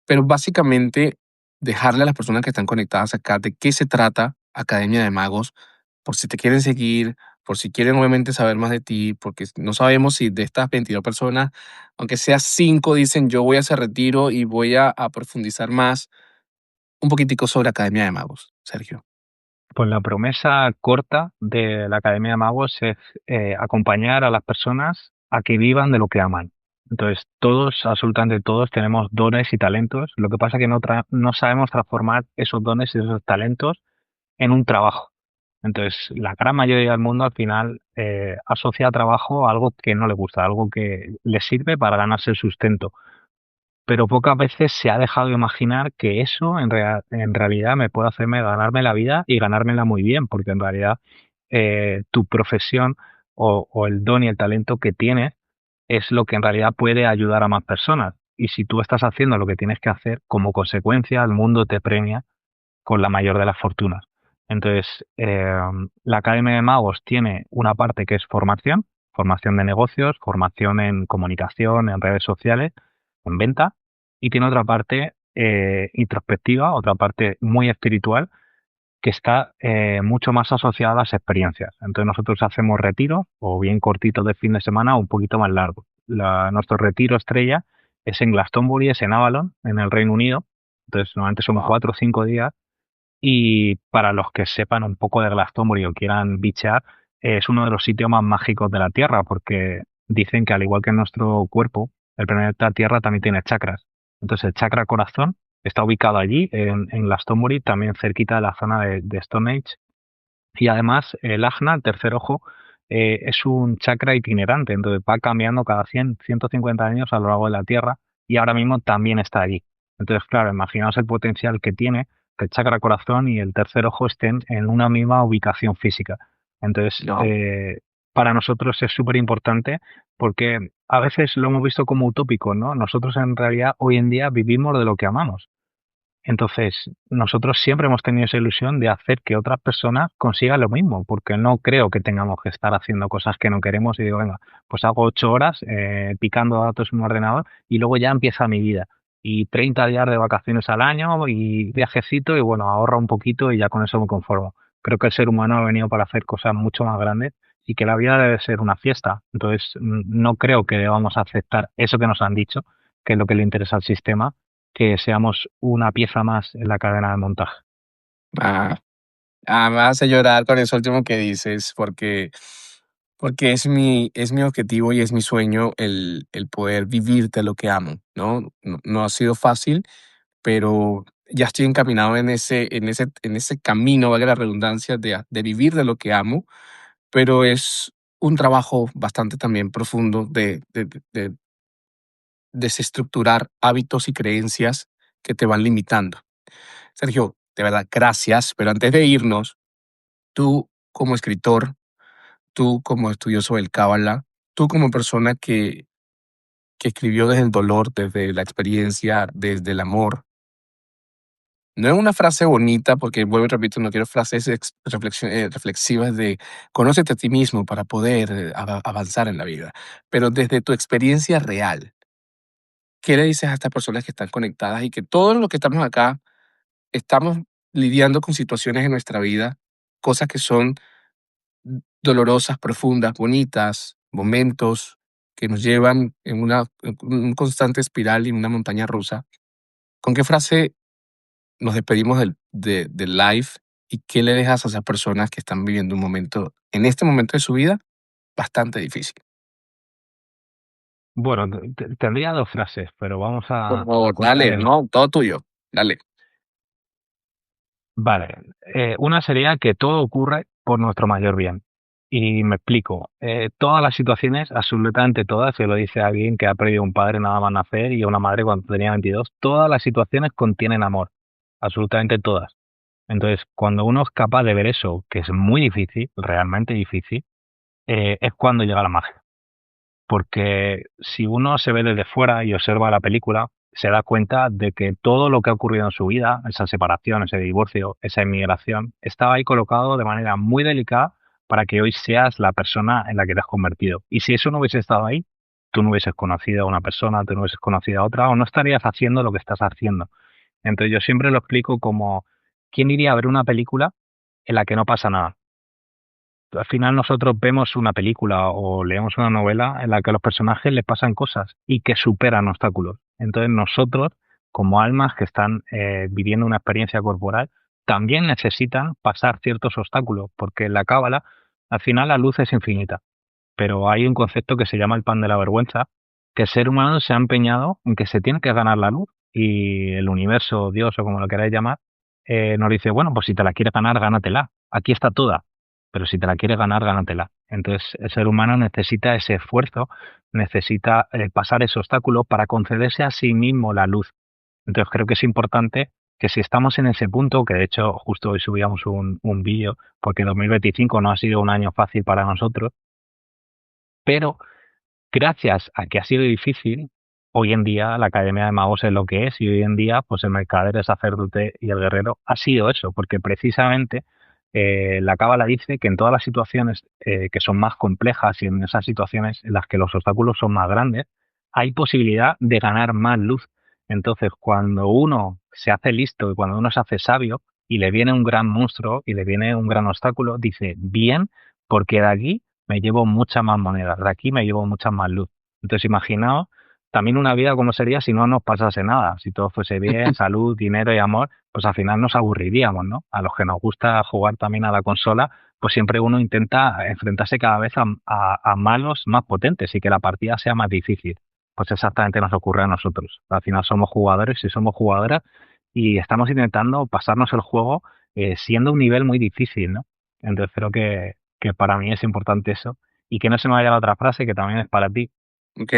pero básicamente dejarle a las personas que están conectadas acá de qué se trata Academia de Magos, por si te quieren seguir, por si quieren obviamente saber más de ti, porque no sabemos si de estas 22 personas, aunque sea 5, dicen yo voy a hacer retiro y voy a profundizar más un poquitico sobre Academia de Magos, Sergio. Pues la promesa corta de la Academia de Magos es acompañar a las personas a que vivan de lo que aman. Entonces, todos, absolutamente todos, tenemos dones y talentos. Lo que pasa es que no sabemos transformar esos dones y esos talentos en un trabajo. Entonces, la gran mayoría del mundo al final asocia trabajo a algo que no le gusta, algo que le sirve para ganarse el sustento, pero pocas veces se ha dejado de imaginar que eso en realidad me puede hacerme ganarme la vida y ganármela muy bien, porque en realidad tu profesión o el don y el talento que tienes es lo que en realidad puede ayudar a más personas. Y si tú estás haciendo lo que tienes que hacer, como consecuencia, el mundo te premia con la mayor de las fortunas. Entonces, la Academia de Magos tiene una parte que es formación, formación de negocios, formación en comunicación, en redes sociales, en venta, y tiene otra parte introspectiva, otra parte muy espiritual, que está mucho más asociada a las experiencias. Entonces nosotros hacemos retiros, o bien cortitos de fin de semana, o un poquito más largos. Nuestro retiro estrella es en Glastonbury, es en Avalon, en el Reino Unido. Entonces normalmente son Wow. 4 o 5 días y para los que sepan un poco de Glastonbury o quieran bichear, es uno de los sitios más mágicos de la Tierra, porque dicen que al igual que en nuestro cuerpo, el planeta Tierra también tiene chakras. Entonces el chakra corazón está ubicado allí, en Glastonbury, también cerquita de la zona de Stone Age. Y además el ajna, el tercer ojo, es un chakra itinerante, entonces va cambiando cada 150 años a lo largo de la Tierra y ahora mismo también está allí. Entonces, claro, imaginaos el potencial que tiene que el chakra corazón y el tercer ojo estén en una misma ubicación física. Entonces, No. para nosotros es súper importante porque a veces lo hemos visto como utópico, ¿no? Nosotros en realidad hoy en día vivimos de lo que amamos. Entonces, nosotros siempre hemos tenido esa ilusión de hacer que otras personas consigan lo mismo, porque no creo que tengamos que estar haciendo cosas que no queremos y digo, venga, pues hago 8 horas picando datos en un ordenador y luego ya empieza mi vida. Y 30 días de vacaciones al año y viajecito y bueno, ahorra un poquito y ya con eso me conformo. Creo que el ser humano ha venido para hacer cosas mucho más grandes y que la vida debe ser una fiesta. Entonces, no creo que debamos aceptar eso que nos han dicho, que es lo que le interesa al sistema, que seamos una pieza más en la cadena de montaje. Ah, Me hace llorar con eso último que dices, porque es mi objetivo y es mi sueño el poder vivir de lo que amo, ¿no? No ha sido fácil, pero ya estoy encaminado en ese camino, valga la redundancia, de vivir de lo que amo, pero es un trabajo bastante también profundo de desestructurar hábitos y creencias que te van limitando. Sergio, de verdad, gracias, pero antes de irnos, tú como escritor, tú como estudioso del Cábala, tú como persona que escribió desde el dolor, desde la experiencia, desde el amor. No es una frase bonita, porque vuelvo y repito, no quiero frases reflexivas de conócete a ti mismo para poder avanzar en la vida. Pero desde tu experiencia real, ¿qué le dices a estas personas que están conectadas y que todos los que estamos acá estamos lidiando con situaciones en nuestra vida, cosas que son dolorosas, profundas, bonitas, momentos que nos llevan en un constante espiral y en una montaña rusa. ¿Con qué frase nos despedimos del live y qué le dejas a esas personas que están viviendo un momento, en este momento de su vida, bastante difícil? Bueno, tendría 2 frases, pero vamos Por a favor, dale, cortar. no, todo tuyo, dale. Vale, una sería que todo ocurre por nuestro mayor bien. Y me explico. Todas las situaciones, absolutamente todas, se lo dice alguien que ha perdido un padre nada más nacer y una madre cuando tenía 22, todas las situaciones contienen amor, absolutamente todas. Entonces, cuando uno es capaz de ver eso, que es muy difícil, realmente difícil, es cuando llega la magia. Porque si uno se ve desde fuera y observa la película, se da cuenta de que todo lo que ha ocurrido en su vida, esa separación, ese divorcio, esa inmigración, estaba ahí colocado de manera muy delicada para que hoy seas la persona en la que te has convertido. Y si eso no hubiese estado ahí, tú no hubieses conocido a una persona, tú no hubieses conocido a otra, o no estarías haciendo lo que estás haciendo. Entonces yo siempre lo explico como, ¿quién iría a ver una película en la que no pasa nada? Al final nosotros vemos una película o leemos una novela en la que a los personajes les pasan cosas y que superan obstáculos. Entonces nosotros, como almas que están viviendo una experiencia corporal, también necesitan pasar ciertos obstáculos, porque en la cábala, al final la luz es infinita, pero hay un concepto que se llama el pan de la vergüenza, que el ser humano se ha empeñado en que se tiene que ganar la luz y el universo, Dios o como lo queráis llamar, nos dice, bueno, pues si te la quieres ganar, gánatela. Aquí está toda, pero si te la quieres ganar, gánatela. Entonces el ser humano necesita ese esfuerzo, necesita pasar ese obstáculo para concederse a sí mismo la luz. Entonces creo que es importante que si estamos en ese punto, que de hecho justo hoy subíamos un vídeo, porque 2025 no ha sido un año fácil para nosotros, pero gracias a que ha sido difícil, hoy en día la Academia de Magos es lo que es y hoy en día pues el mercader, el sacerdote y el guerrero ha sido eso, porque precisamente la Cábala dice que en todas las situaciones que son más complejas y en esas situaciones en las que los obstáculos son más grandes, hay posibilidad de ganar más luz. Entonces, cuando uno se hace listo y cuando uno se hace sabio y le viene un gran monstruo y le viene un gran obstáculo, dice, bien, porque de aquí me llevo muchas más monedas, de aquí me llevo mucha más luz. Entonces, imaginaos también una vida como sería si no nos pasase nada, si todo fuese bien, salud, dinero y amor, pues al final nos aburriríamos, ¿no? A los que nos gusta jugar también a la consola, pues siempre uno intenta enfrentarse cada vez a malos más potentes y que la partida sea más difícil. Pues exactamente nos ocurre a nosotros. Al final somos jugadores y somos jugadoras y estamos intentando pasarnos el juego siendo un nivel muy difícil, ¿no? Entonces creo que para mí es importante eso. Y que no se me vaya la otra frase, que también es para ti, Ok,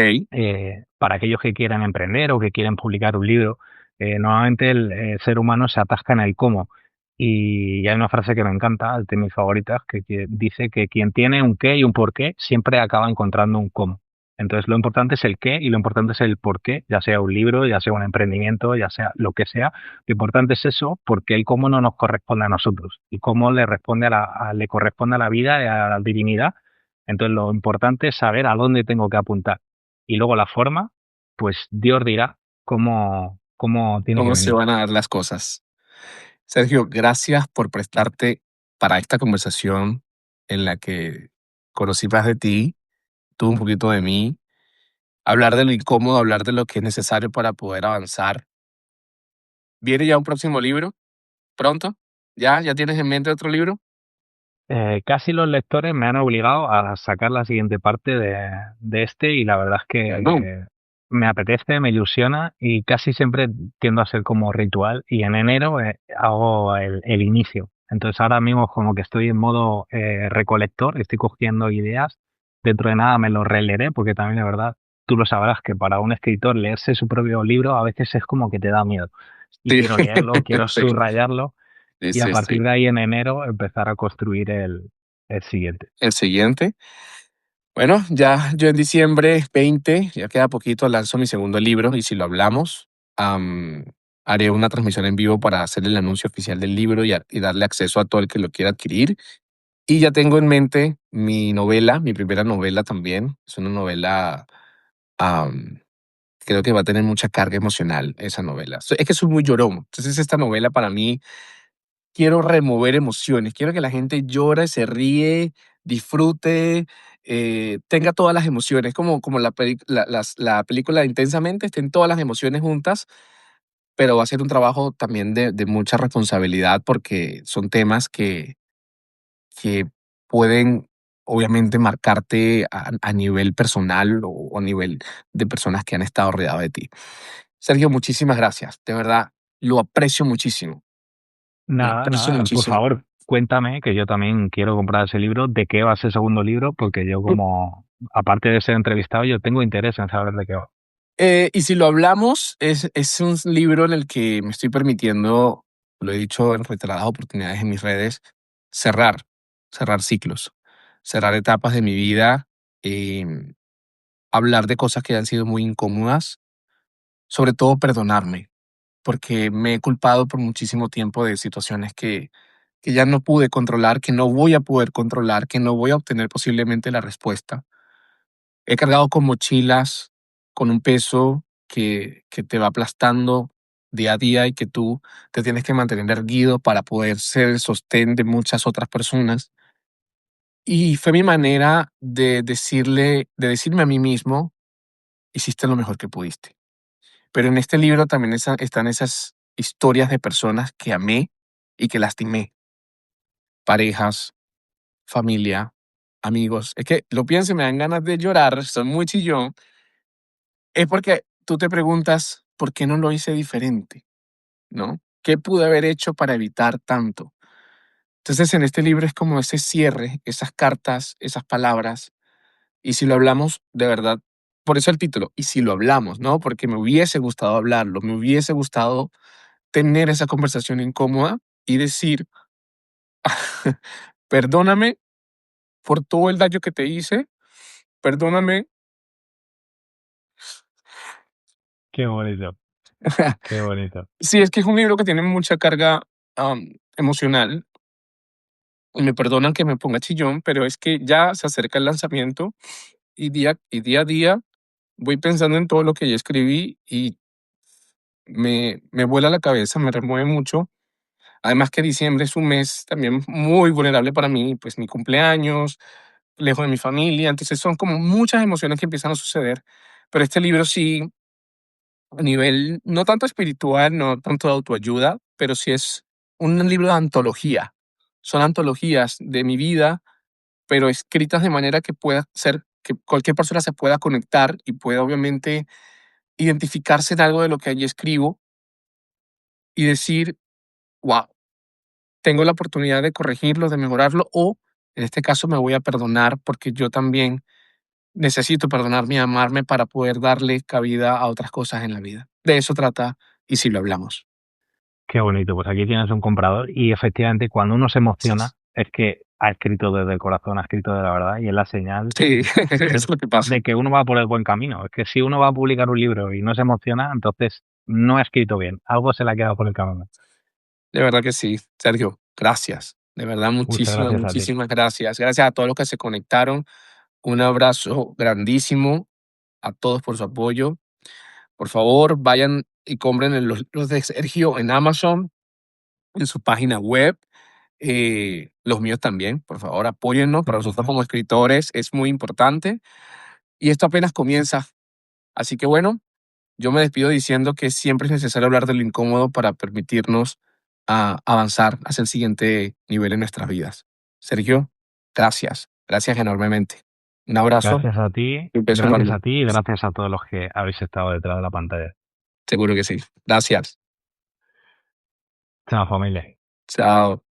para aquellos que quieran emprender o que quieren publicar un libro. Normalmente el ser humano se atasca en el cómo. Y hay una frase que me encanta, es de mis favoritas, que dice que quien tiene un qué y un por qué siempre acaba encontrando un cómo. Entonces lo importante es el qué y lo importante es el por qué, ya sea un libro, ya sea un emprendimiento, ya sea lo que sea. Lo importante es eso porque el cómo no nos corresponde a nosotros y cómo le responde le corresponde a la vida y a la divinidad. Entonces lo importante es saber a dónde tengo que apuntar. Y luego la forma, pues Dios dirá cómo tiene que ¿cómo se venir. van a dar las cosas? Sergio, gracias por prestarte para esta conversación en la que conocí más de ti, tú un poquito de mí, hablar de lo incómodo, hablar de lo que es necesario para poder avanzar. ¿Viene ya un próximo libro pronto? ¿Ya tienes en mente otro libro? Casi los lectores me han obligado a sacar la siguiente parte de este y la verdad es Bueno, que me apetece, me ilusiona y casi siempre tiendo a ser como ritual y en enero hago el inicio. Entonces ahora mismo como que estoy en modo recolector, estoy cogiendo ideas, dentro de nada me lo releeré porque también de verdad tú lo sabrás que para un escritor leerse su propio libro a veces es como que te da miedo y sí, quiero leerlo, quiero sí, subrayarlo sí, y a sí, partir sí. de ahí en enero empezar a construir el siguiente. El siguiente. Bueno, ya yo en diciembre 20, ya queda poquito, lanzo mi segundo libro y si lo hablamos, am, haré una transmisión en vivo para hacer el anuncio oficial del libro y darle acceso a todo el que lo quiera adquirir. Y ya tengo en mente mi novela, mi primera novela también. Es una novela, am, creo que va a tener mucha carga emocional esa novela. Es que soy muy llorón. Entonces esta novela para mí quiero remover emociones, quiero que la gente llore, se ríe, disfrute, tenga todas las emociones, como la película de Intensamente, estén todas las emociones juntas, pero va a ser un trabajo también de mucha responsabilidad porque son temas que pueden obviamente marcarte a nivel personal o a nivel de personas que han estado rodeado de ti. Sergio, muchísimas gracias. De verdad, lo aprecio muchísimo. Lo Nada, aprecio nada, por muchísimo. favor, cuéntame, que yo también quiero comprar ese libro. ¿De qué va ese segundo libro? Porque yo como, aparte de ser entrevistado, yo tengo interés en saber de qué va. Y si lo hablamos, es un libro en el que me estoy permitiendo, lo he dicho en reiteradas oportunidades en mis redes, cerrar, cerrar ciclos, cerrar etapas de mi vida, hablar de cosas que han sido muy incómodas, sobre todo perdonarme, porque me he culpado por muchísimo tiempo de situaciones que ya no pude controlar, que no voy a poder controlar, que no voy a obtener posiblemente la respuesta. He cargado con mochilas, con un peso que te va aplastando día a día y que tú te tienes que mantener erguido para poder ser el sostén de muchas otras personas. Y fue mi manera de decirme a mí mismo, hiciste lo mejor que pudiste. Pero en este libro también están esas historias de personas que amé y que lastimé, parejas, familia, amigos. Es que lo pienso y me dan ganas de llorar, soy muy chillón. Es porque tú te preguntas, ¿por qué no lo hice diferente? ¿No? ¿Qué pude haber hecho para evitar tanto? Entonces, en este libro es como ese cierre, esas cartas, esas palabras. Y si lo hablamos, de verdad, por eso el título, y si lo hablamos, ¿no? Porque me hubiese gustado hablarlo, me hubiese gustado tener esa conversación incómoda y decir, perdóname por todo el daño que te hice, perdóname. Qué bonito, qué bonito. Sí, es que es un libro que tiene mucha carga emocional. Y me perdonan que me ponga chillón, pero es que ya se acerca el lanzamiento y día a día voy pensando en todo lo que ya escribí y me vuela la cabeza, me remueve mucho. Además que diciembre es un mes también muy vulnerable para mí, pues mi cumpleaños, lejos de mi familia, entonces son como muchas emociones que empiezan a suceder, pero este libro sí, a nivel no tanto espiritual, no tanto de autoayuda, pero sí es un libro de antología. Son antologías de mi vida pero escritas de manera que pueda ser que cualquier persona se pueda conectar y pueda obviamente identificarse en algo de lo que allí escribo y decir, wow, tengo la oportunidad de corregirlo, de mejorarlo o en este caso me voy a perdonar porque yo también necesito perdonarme y amarme para poder darle cabida a otras cosas en la vida. De eso trata y si lo hablamos. Qué bonito, pues aquí tienes un comprador y efectivamente cuando uno se emociona es que ha escrito desde el corazón, ha escrito de la verdad y es la señal Sí, de, es lo que pasa. de que uno va por el buen camino. Es que si uno va a publicar un libro y no se emociona, entonces no ha escrito bien, algo se le ha quedado por el camino. De verdad que sí, Sergio. Gracias. De verdad, Muchas muchísimas, gracias a ti. muchísimas gracias. Gracias a todos los que se conectaron. Un abrazo grandísimo a todos por su apoyo. Por favor, vayan y compren los libros de Sergio en Amazon, en su página web. Los míos también, por favor, apóyennos. Para nosotros como escritores es muy importante. Y esto apenas comienza. Así que bueno, yo me despido diciendo que siempre es necesario hablar de lo incómodo para permitirnos avanzar hacia el siguiente nivel en nuestras vidas. Sergio, gracias. Gracias enormemente. Un abrazo y un beso Gracias enorme. a ti y gracias a todos los que habéis estado detrás de la pantalla. Seguro que sí. Gracias. Chao familia. Chao.